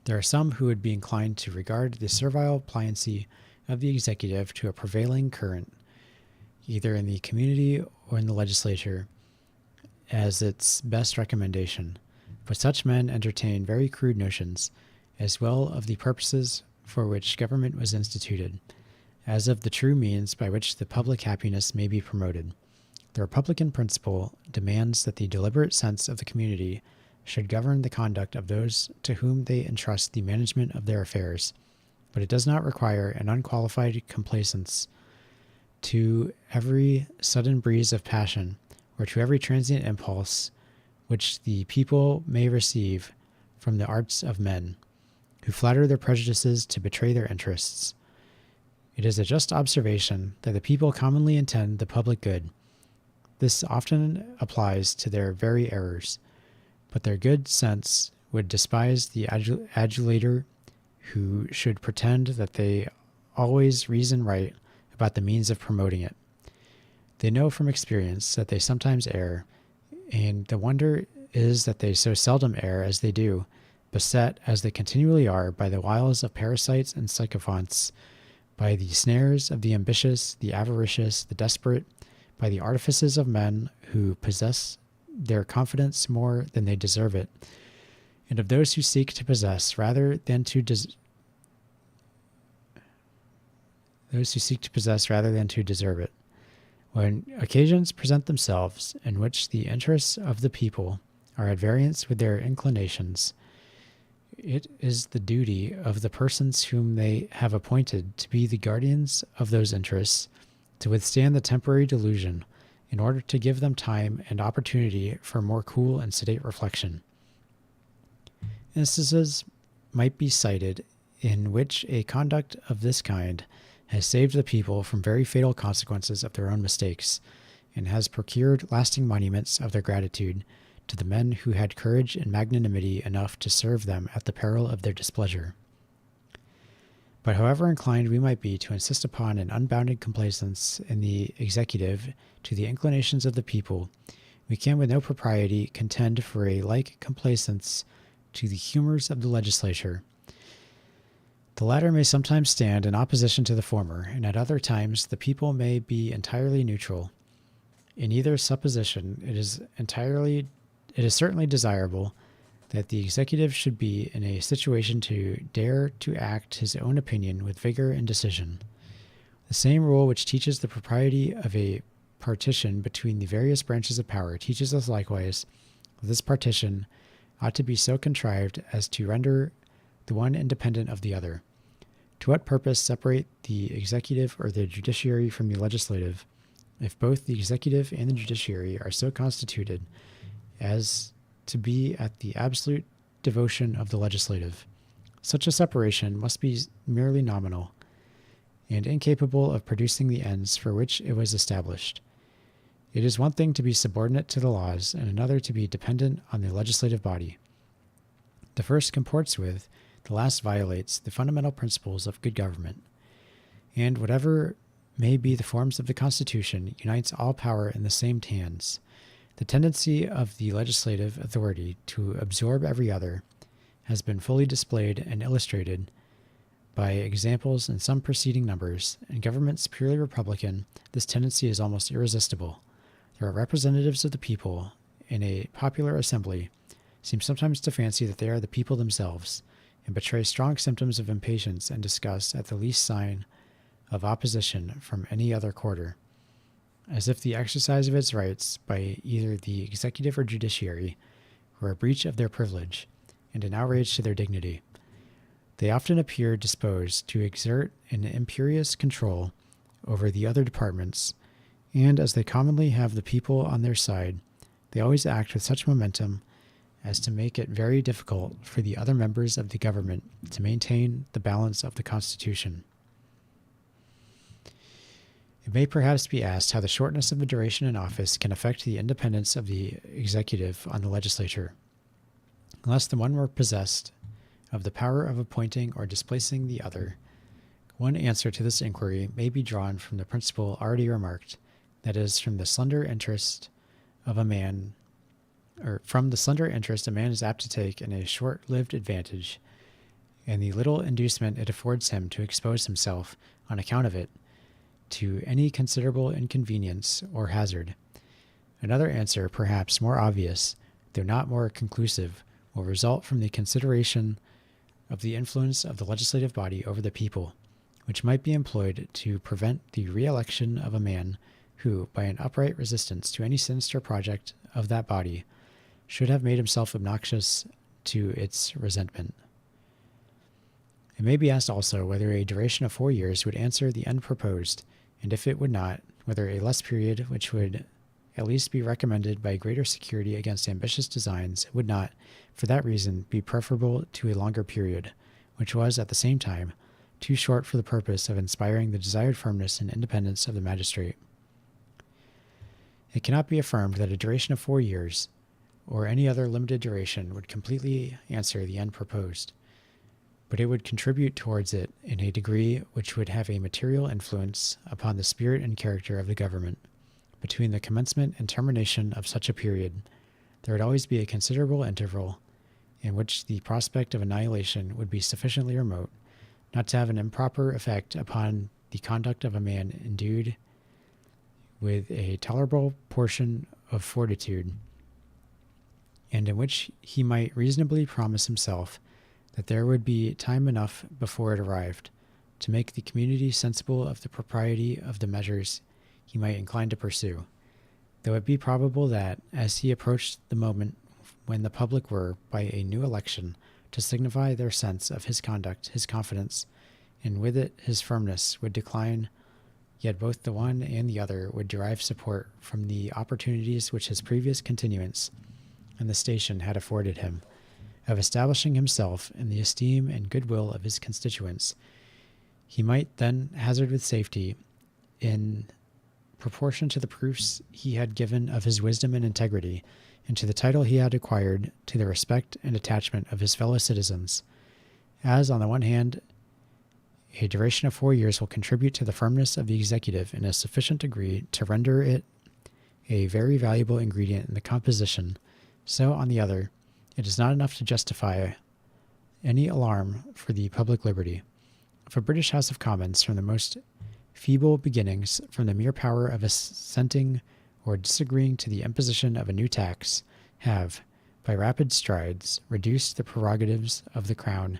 There are some who would be inclined to regard the servile pliancy of the executive to a prevailing current, either in the community or in the legislature, as its best recommendation. But such men entertain very crude notions, as well of the purposes for which government was instituted, as of the true means by which the public happiness may be promoted. The Republican principle demands that the deliberate sense of the community should govern the conduct of those to whom they entrust the management of their affairs, but it does not require an unqualified complaisance to every sudden breeze of passion or to every transient impulse which the people may receive from the arts of men, who flatter their prejudices to betray their interests. It is a just observation that the people commonly intend the public good. This often applies to their very errors, but their good sense would despise the adulator who should pretend that they always reason right about the means of promoting it. They know from experience that they sometimes err, and the wonder is that they so seldom err as they do, beset as they continually are by the wiles of parasites and sycophants, by the snares of the ambitious, the avaricious, the desperate, by the artifices of men who possess their confidence more than they deserve it, and of those who seek to possess rather than to deserve it. When occasions present themselves in which the interests of the people are at variance with their inclinations, it is the duty of the persons whom they have appointed to be the guardians of those interests to withstand the temporary delusion, in order to give them time and opportunity for more cool and sedate reflection. Instances might be cited in which a conduct of this kind has saved the people from very fatal consequences of their own mistakes, and has procured lasting monuments of their gratitude to the men who had courage and magnanimity enough to serve them at the peril of their displeasure. But however inclined we might be to insist upon an unbounded complaisance in the executive to the inclinations of the people, we can with no propriety contend for a like complaisance to the humors of the legislature. The latter may sometimes stand in opposition to the former, and at other times the people may be entirely neutral. In either supposition, it is certainly desirable that the executive should be in a situation to dare to act his own opinion with vigor and decision. The same rule which teaches the propriety of a partition between the various branches of power teaches us likewise that this partition ought to be so contrived as to render the one independent of the other. To what purpose separate the executive or the judiciary from the legislative, if both the executive and the judiciary are so constituted as to be at the absolute devotion of the legislative? Such a separation must be merely nominal, and incapable of producing the ends for which it was established. It is one thing to be subordinate to the laws, and another to be dependent on the legislative body. The first comports with, the last violates, the fundamental principles of good government, and whatever may be the forms of the Constitution, unites all power in the same hands. The tendency of the legislative authority to absorb every other has been fully displayed and illustrated by examples in some preceding numbers. In governments purely republican, this tendency is almost irresistible. There are representatives of the people in a popular assembly seem sometimes to fancy that they are the people themselves, and betray strong symptoms of impatience and disgust at the least sign of opposition from any other quarter, as if the exercise of its rights by either the executive or judiciary were a breach of their privilege and an outrage to their dignity. They often appear disposed to exert an imperious control over the other departments, and as they commonly have the people on their side, they always act with such momentum as to make it very difficult for the other members of the government to maintain the balance of the Constitution. It may perhaps be asked how the shortness of the duration in office can affect the independence of the executive on the legislature. Unless the one were possessed of the power of appointing or displacing the other, one answer to this inquiry may be drawn from the principle already remarked, that is, from the slender interest a man is apt to take in a short-lived advantage, and the little inducement it affords him to expose himself, on account of it, to any considerable inconvenience or hazard. Another answer, perhaps more obvious, though not more conclusive, will result from the consideration of the influence of the legislative body over the people, which might be employed to prevent the re-election of a man who, by an upright resistance to any sinister project of that body, should have made himself obnoxious to its resentment. It may be asked also whether a duration of 4 years would answer the end proposed, and if it would not, whether a less period, which would at least be recommended by greater security against ambitious designs, would not, for that reason, be preferable to a longer period, which was, at the same time, too short for the purpose of inspiring the desired firmness and independence of the magistrate. It cannot be affirmed that a duration of 4 years, or any other limited duration, would completely answer the end proposed, but it would contribute towards it in a degree which would have a material influence upon the spirit and character of the government. Between the commencement and termination of such a period, there would always be a considerable interval in which the prospect of annihilation would be sufficiently remote not to have an improper effect upon the conduct of a man endued with a tolerable portion of fortitude, and in which he might reasonably promise himself that there would be time enough before it arrived to make the community sensible of the propriety of the measures he might incline to pursue, though it be probable that, as he approached the moment when the public were, by a new election, to signify their sense of his conduct, his confidence, and with it his firmness, would decline, yet both the one and the other would derive support from the opportunities which his previous continuance in the station had afforded him, of establishing himself in the esteem and goodwill of his constituents. He might then hazard with safety, in proportion to the proofs he had given of his wisdom and integrity, and to the title he had acquired to the respect and attachment of his fellow citizens, as, on the one hand, a duration of 4 years will contribute to the firmness of the executive in a sufficient degree to render it a very valuable ingredient in the composition, so, on the other, it is not enough to justify any alarm for the public liberty. If a British House of Commons, from the most feeble beginnings, from the mere power of assenting or disagreeing to the imposition of a new tax, have, by rapid strides, reduced the prerogatives of the crown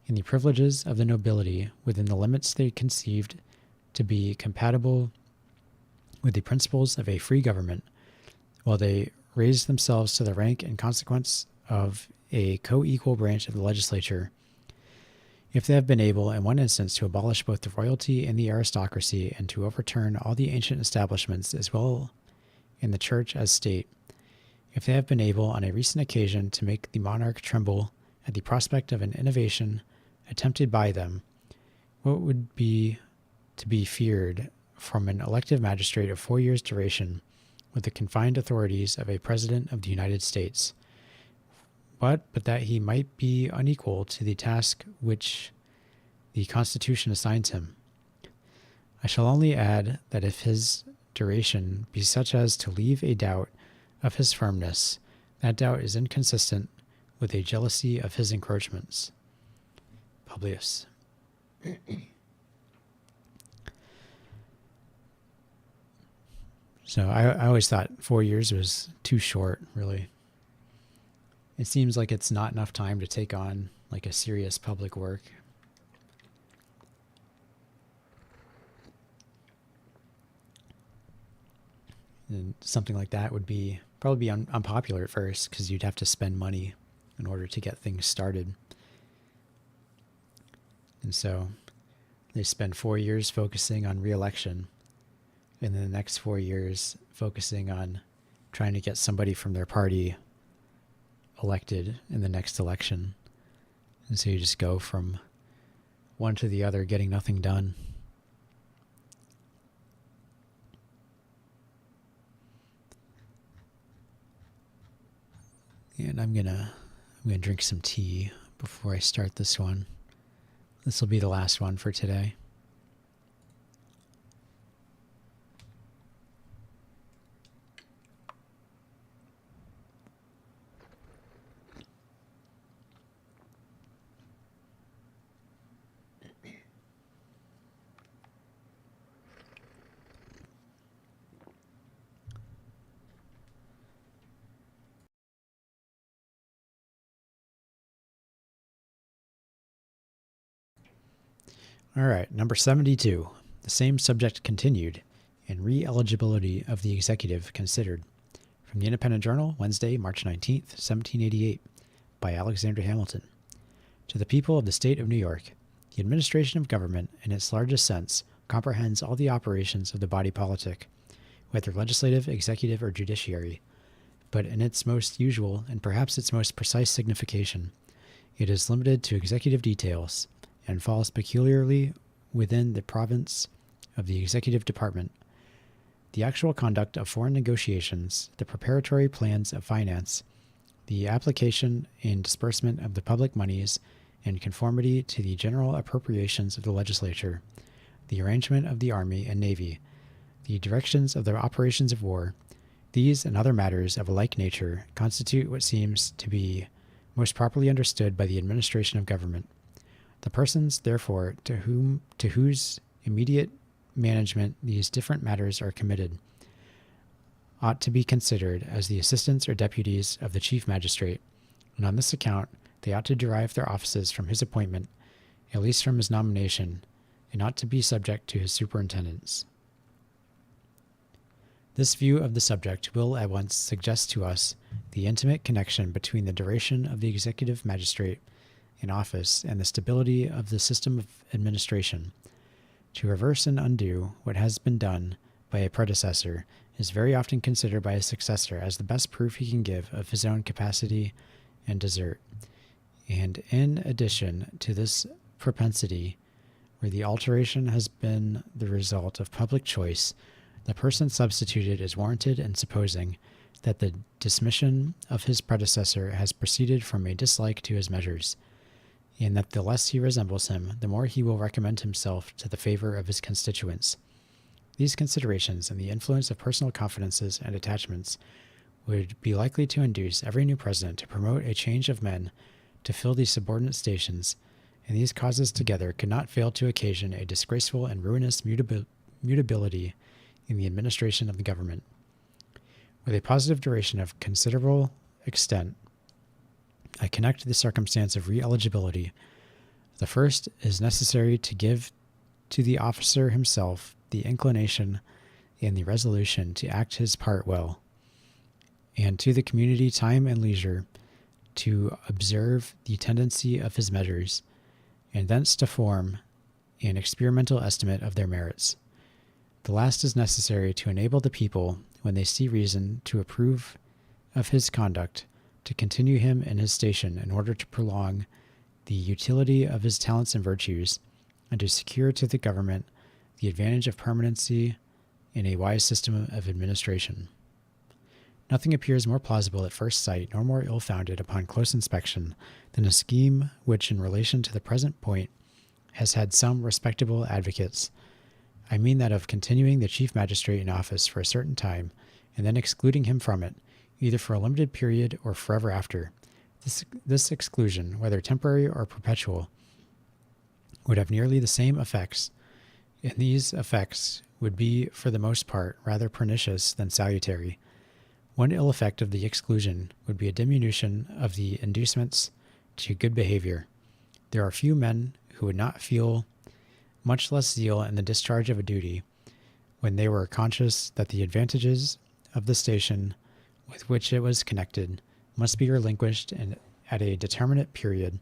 and the privileges of the nobility within the limits they conceived to be compatible with the principles of a free government, while they raised themselves to the rank and consequence of a co-equal branch of the legislature, if they have been able in one instance to abolish both the royalty and the aristocracy, and to overturn all the ancient establishments as well in the church as state, if they have been able on a recent occasion to make the monarch tremble at the prospect of an innovation attempted by them, what would be to be feared from an elective magistrate of 4 years' duration, with the confined authorities of a President of the United States? But that he might be unequal to the task which the Constitution assigns him. I shall only add that if his duration be such as to leave a doubt of his firmness, that doubt is inconsistent with a jealousy of his encroachments. Publius. So I always thought 4 years was too short, really. It seems like it's not enough time to take on like a serious public work. And something like that would be probably unpopular at first, because you'd have to spend money in order to get things started. And so they spend 4 years focusing on re-election, and then the next 4 years focusing on trying to get somebody from their party elected in the next election. And so you just go from one to the other, getting nothing done. And I'm gonna drink some tea before I start this one. This will be the last one for today. All right, number 72. The same subject continued, and re-eligibility of the executive considered. From the Independent Journal, Wednesday, March 19th, 1788, by Alexander Hamilton. To the people of the state of New York, the administration of government, in its largest sense, comprehends all the operations of the body politic, whether legislative, executive, or judiciary, but in its most usual and perhaps its most precise signification, it is limited to executive details, and falls peculiarly within the province of the executive department. The actual conduct of foreign negotiations, the preparatory plans of finance, the application and disbursement of the public moneys in conformity to the general appropriations of the legislature, the arrangement of the army and navy, the directions of the operations of war, these and other matters of a like nature constitute what seems to be most properly understood by the administration of government. The persons, therefore, to whose immediate management these different matters are committed ought to be considered as the assistants or deputies of the chief magistrate, and on this account they ought to derive their offices from his appointment, at least from his nomination, and ought to be subject to his superintendence. This view of the subject will at once suggest to us the intimate connection between the duration of the executive magistrate in office and the stability of the system of administration. To reverse and undo what has been done by a predecessor is very often considered by a successor as the best proof he can give of his own capacity and desert. And in addition to this propensity, where the alteration has been the result of public choice, the person substituted is warranted in supposing that the dismission of his predecessor has proceeded from a dislike to his measures, and that the less he resembles him, the more he will recommend himself to the favor of his constituents. These considerations and the influence of personal confidences and attachments would be likely to induce every new president to promote a change of men to fill these subordinate stations, and these causes together could not fail to occasion a disgraceful and ruinous mutability in the administration of the government. With a positive duration of considerable extent, I connect the circumstance of re-eligibility. The first is necessary to give to the officer himself the inclination and the resolution to act his part well, and to the community time and leisure to observe the tendency of his measures, and thence to form an experimental estimate of their merits. The last is necessary to enable the people, when they see reason to approve of his conduct, to continue him in his station in order to prolong the utility of his talents and virtues, and to secure to the government the advantage of permanency in a wise system of administration. Nothing appears more plausible at first sight, nor more ill-founded upon close inspection, than a scheme which, in relation to the present point, has had some respectable advocates. I mean that of continuing the chief magistrate in office for a certain time, and then excluding him from it, either for a limited period or forever after. This exclusion, whether temporary or perpetual, would have nearly the same effects, and these effects would be, for the most part, rather pernicious than salutary. One ill effect of the exclusion would be a diminution of the inducements to good behavior. There are few men who would not feel much less zeal in the discharge of a duty when they were conscious that the advantages of the station with which it was connected must be relinquished at a determinate period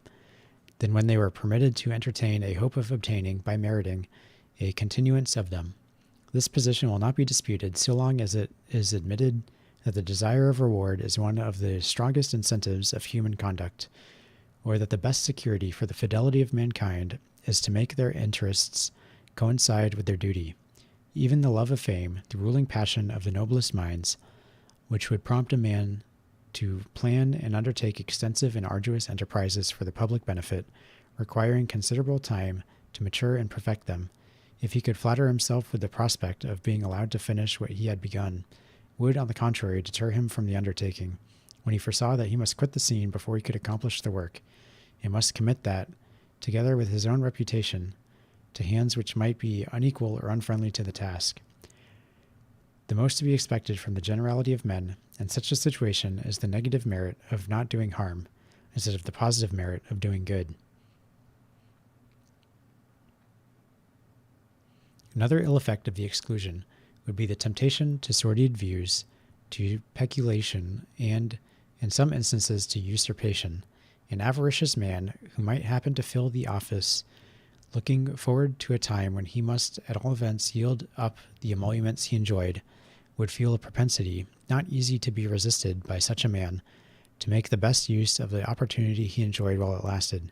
than when they were permitted to entertain a hope of obtaining, by meriting, a continuance of them. This position will not be disputed so long as it is admitted that the desire of reward is one of the strongest incentives of human conduct, or that the best security for the fidelity of mankind is to make their interests coincide with their duty. Even the love of fame, the ruling passion of the noblest minds, which would prompt a man to plan and undertake extensive and arduous enterprises for the public benefit, requiring considerable time to mature and perfect them, if he could flatter himself with the prospect of being allowed to finish what he had begun, would, on the contrary, deter him from the undertaking, when he foresaw that he must quit the scene before he could accomplish the work, and must commit that, together with his own reputation, to hands which might be unequal or unfriendly to the task. The most to be expected from the generality of men in such a situation is the negative merit of not doing harm, instead of the positive merit of doing good. Another ill effect of the exclusion would be the temptation to sordid views, to peculation, and, in some instances, to usurpation. An avaricious man who might happen to fill the office, looking forward to a time when he must at all events yield up the emoluments he enjoyed, would feel a propensity, not easy to be resisted by such a man, to make the best use of the opportunity he enjoyed while it lasted,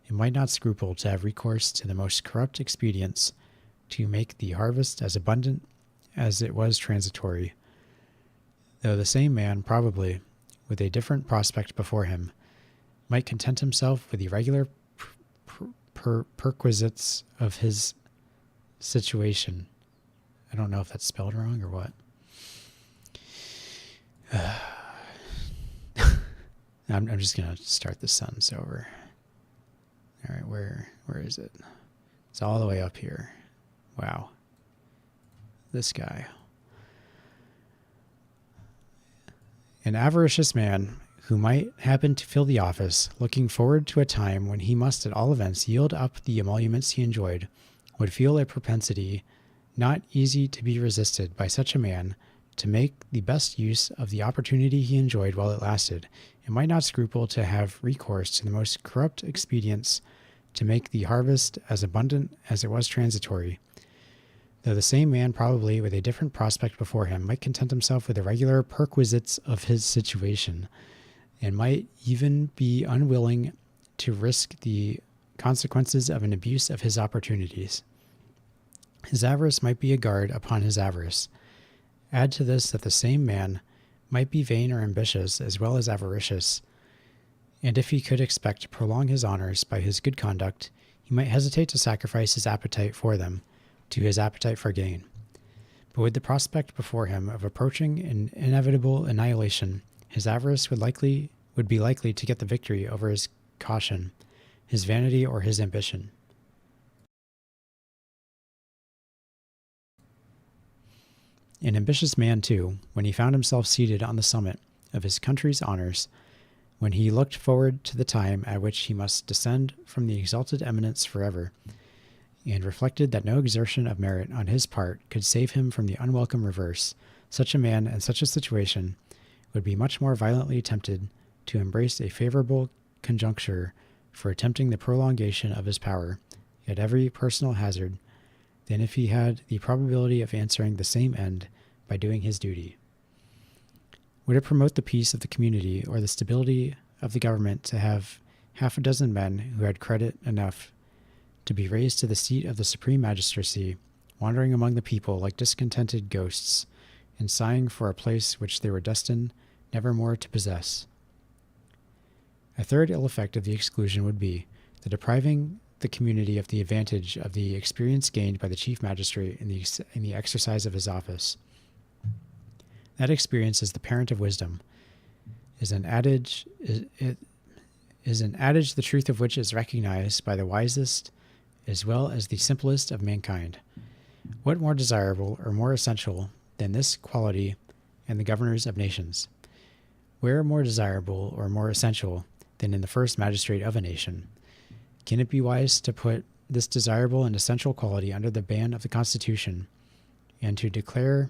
and might not scruple to have recourse to the most corrupt expedients to make the harvest as abundant as it was transitory, though the same man, probably, with a different prospect before him, might content himself with the regular perquisites of his situation. I don't know if that's spelled wrong or what. I'm just going to start the sentence over. All right, where is it? It's all the way up here. Wow. This guy. An avaricious man who might happen to fill the office, looking forward to a time when he must at all events yield up the emoluments he enjoyed, would feel a propensity not easy to be resisted by such a man to make the best use of the opportunity he enjoyed while it lasted, and might not scruple to have recourse to the most corrupt expedients to make the harvest as abundant as it was transitory, though the same man, probably with a different prospect before him, might content himself with the regular perquisites of his situation, and might even be unwilling to risk the consequences of an abuse of his opportunities. His avarice might be a guard upon his avarice. Add to this that the same man might be vain or ambitious as well as avaricious, and if he could expect to prolong his honors by his good conduct, he might hesitate to sacrifice his appetite for them to his appetite for gain. But with the prospect before him of approaching an inevitable annihilation, his avarice would be likely to get the victory over his caution, his vanity, or his ambition. An ambitious man, too, when he found himself seated on the summit of his country's honors, when he looked forward to the time at which he must descend from the exalted eminence forever, and reflected that no exertion of merit on his part could save him from the unwelcome reverse, such a man in such a situation would be much more violently tempted to embrace a favorable conjuncture for attempting the prolongation of his power at every personal hazard than if he had the probability of answering the same end by doing his duty. Would it promote the peace of the community or the stability of the government to have half a dozen men who had credit enough to be raised to the seat of the supreme magistracy, wandering among the people like discontented ghosts, and sighing for a place which they were destined never more to possess? A third ill effect of the exclusion would be the depriving the community of the advantage of the experience gained by the chief magistrate in the exercise of his office. That experience is the parent of wisdom, is an adage the truth of which is recognized by the wisest as well as the simplest of mankind. What more desirable or more essential than this quality in the governors of nations? Where more desirable or more essential than in the first magistrate of a nation? Can it be wise to put this desirable and essential quality under the ban of the Constitution, and to declare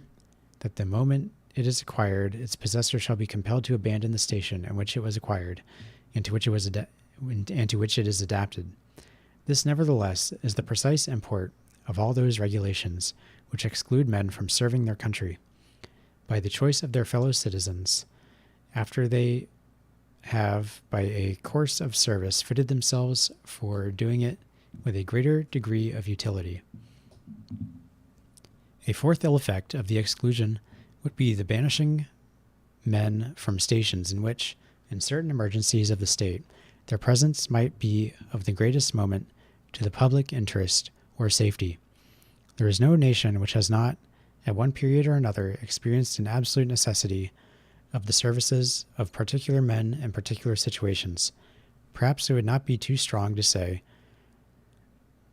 that the moment it is acquired, its possessor shall be compelled to abandon the station in which it was acquired, and to which it is adapted? This, nevertheless, is the precise import of all those regulations which exclude men from serving their country. by the choice of their fellow citizens, after they have, by a course of service, fitted themselves for doing it with a greater degree of utility. A fourth ill effect of the exclusion would be the banishing men from stations in which, in certain emergencies of the state, their presence might be of the greatest moment to the public interest or safety. There is no nation which has not, at one period or another, experienced an absolute necessity of the services of particular men in particular situations. Perhaps it would not be too strong to say,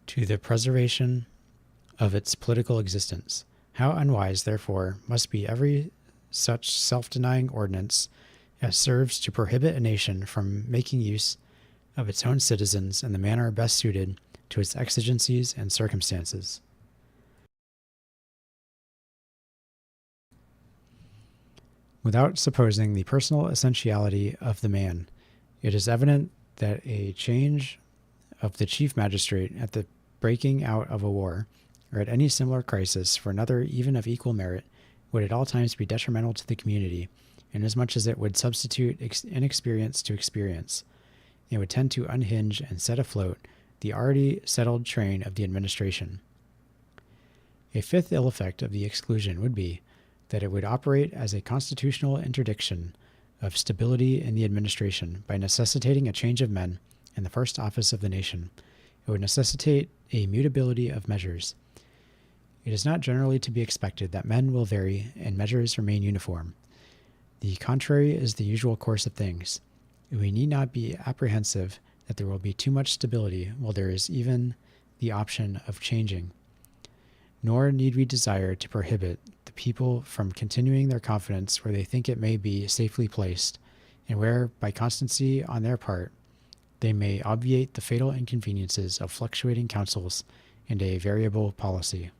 to the preservation of its political existence. How unwise, therefore, must be every such self-denying ordinance as serves to prohibit a nation from making use of its own citizens in the manner best suited to its exigencies and circumstances. Without supposing the personal essentiality of the man, it is evident that a change of the chief magistrate at the breaking out of a war, or at any similar crisis for another even of equal merit, would at all times be detrimental to the community, inasmuch as it would substitute inexperience to experience. It would tend to unhinge and set afloat the already settled train of the administration. A fifth ill effect of the exclusion would be that it would operate as a constitutional interdiction of stability in the administration by necessitating a change of men in the first office of the nation. It would necessitate a mutability of measures. It is not generally to be expected that men will vary and measures remain uniform. The contrary is the usual course of things. We need not be apprehensive that there will be too much stability while there is even the option of changing. Nor need we desire to prohibit the people from continuing their confidence where they think it may be safely placed, and where, by constancy on their part, they may obviate the fatal inconveniences of fluctuating counsels and a variable policy.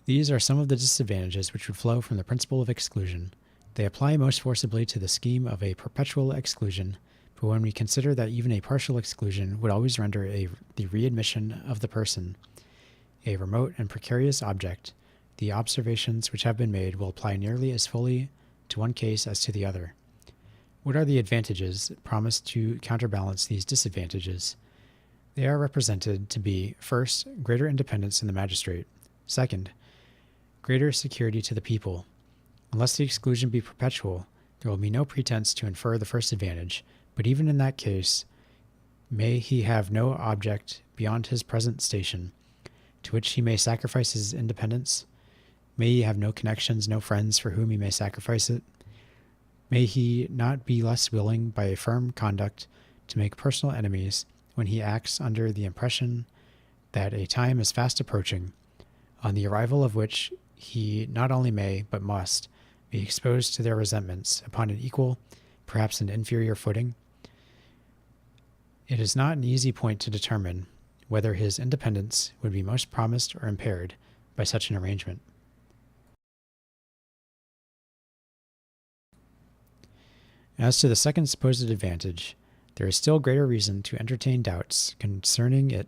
These are some of the disadvantages which would flow from the principle of exclusion. They apply most forcibly to the scheme of a perpetual exclusion, but when we consider that even a partial exclusion would always render the readmission of the person a remote and precarious object, the observations which have been made will apply nearly as fully to one case as to the other. What are the advantages promised to counterbalance these disadvantages? They are represented to be, first, greater independence in the magistrate; second, greater security to the people. Unless the exclusion be perpetual, there will be no pretense to infer the first advantage, but even in that case, may he have no object beyond his present station, to which he may sacrifice his independence? May he have no connections, no friends for whom he may sacrifice it? May he not be less willing, by a firm conduct, to make personal enemies when he acts under the impression that a time is fast approaching, on the arrival of which he not only may, but must, be exposed to their resentments upon an equal, perhaps an inferior footing? It is not an easy point to determine whether his independence would be most promised or impaired by such an arrangement. As to the second supposed advantage, there is still greater reason to entertain doubts concerning it.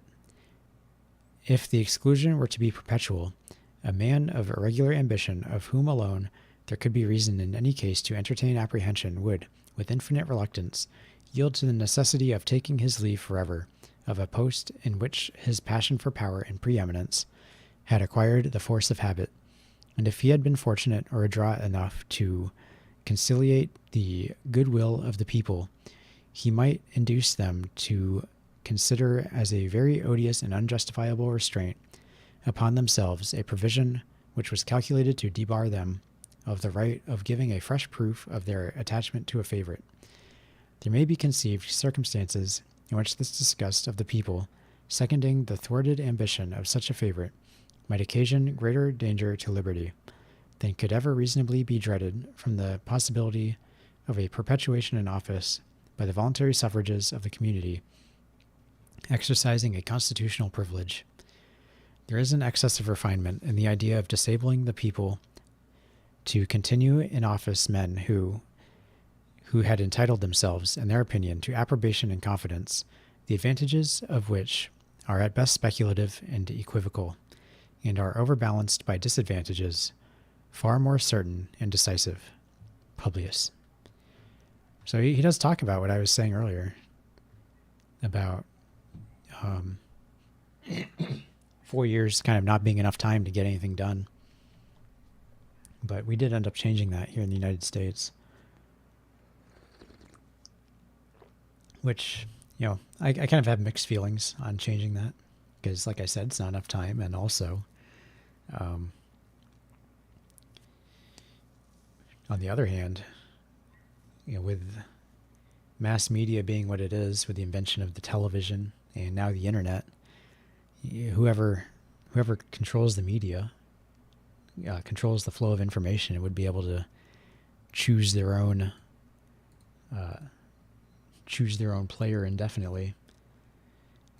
If the exclusion were to be perpetual, a man of irregular ambition, of whom alone there could be reason in any case to entertain apprehension, would, with infinite reluctance, yield to the necessity of taking his leave forever of a post in which his passion for power and preeminence had acquired the force of habit, and if he had been fortunate or adroit enough to conciliate the goodwill of the people, he might induce them to consider as a very odious and unjustifiable restraint upon themselves a provision which was calculated to debar them of the right of giving a fresh proof of their attachment to a favorite. There may be conceived circumstances in which this disgust of the people, seconding the thwarted ambition of such a favorite, might occasion greater danger to liberty than could ever reasonably be dreaded from the possibility of a perpetuation in office by the voluntary suffrages of the community, exercising a constitutional privilege. There is an excess of refinement in the idea of disabling the people to continue in office men who had entitled themselves, in their opinion, to approbation and confidence, the advantages of which are at best speculative and equivocal. and are overbalanced by disadvantages far more certain and decisive. Publius. So he does talk about what I was saying earlier about 4 years kind of not being enough time to get anything done. But we did end up changing that here in the United States. Which, I kind of have mixed feelings on changing that. Because, like I said, it's not enough time. And also, on the other hand, with mass media being what it is, with the invention of the television and now the internet, whoever controls the media controls the flow of information and would be able to choose their own player indefinitely.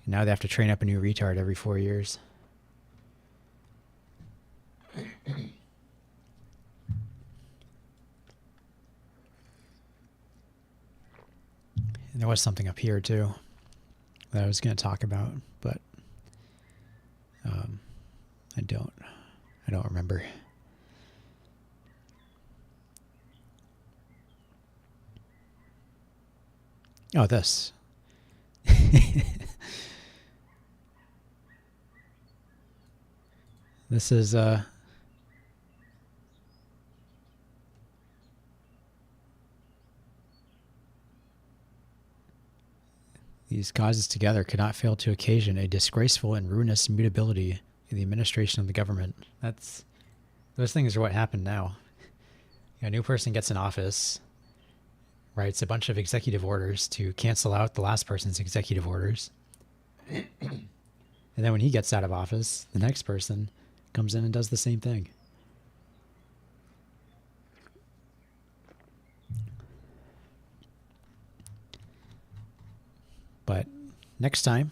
And now they have to train up a new retard every 4 years. And there was something up here too that I was going to talk about, but I don't remember. Oh, this. This is these causes together could not fail to occasion a disgraceful and ruinous mutability in the administration of the government. Those things are what happen now. A new person gets in office, writes a bunch of executive orders to cancel out the last person's executive orders. And then when he gets out of office, the next person comes in and does the same thing. But next time,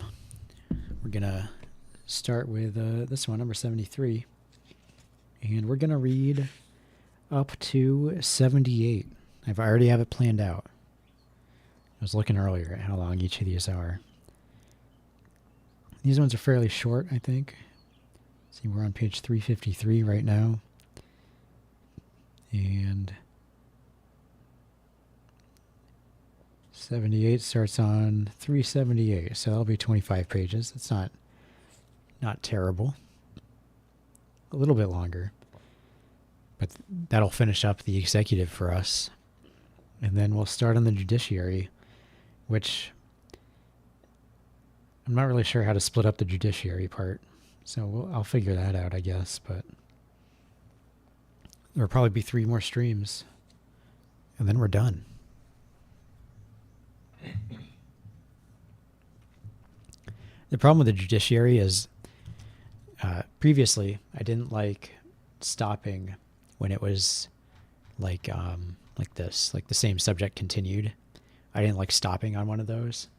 we're going to start with this one, number 73. And we're going to read up to 78. I already have it planned out. I was looking earlier at how long each of these are. These ones are fairly short, I think. See, we're on page 353 right now. And 78 starts on 378, so that'll be 25 pages. It's not terrible. A little bit longer. But that'll finish up the executive for us. And then we'll start on the judiciary, which I'm not really sure how to split up the judiciary part. So I'll figure that out, I guess. But there'll probably be 3 more streams. And then we're done. The problem with the judiciary is previously I didn't like stopping when it was like this, like the same subject continued. I didn't like stopping on one of those,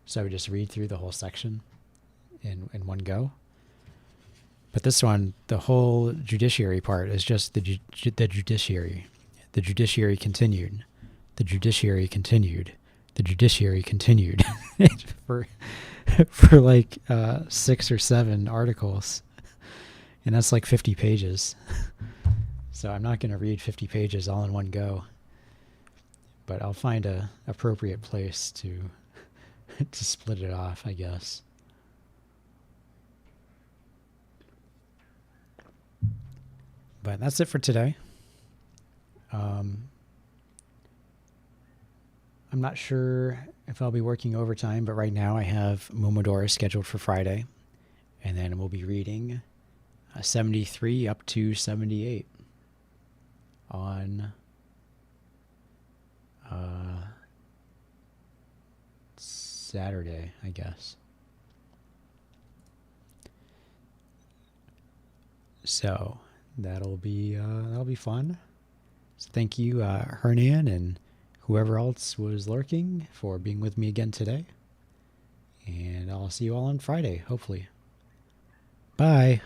so I would just read through the whole section in one go. But this one, the whole judiciary part is just the judiciary. The judiciary continued. The judiciary continued. The judiciary continued for like 6 or 7 articles, and that's like 50 pages. So I'm not going to read 50 pages all in one go, but I'll find a appropriate place to split it off, I guess. But that's it for today. I'm not sure if I'll be working overtime, but right now I have Momodora scheduled for Friday, and then we'll be reading 73 up to 78 on Saturday, I guess. So that'll be fun. So thank you, Hernan, and whoever else was lurking, for being with me again today. And I'll see you all on Friday, hopefully. Bye.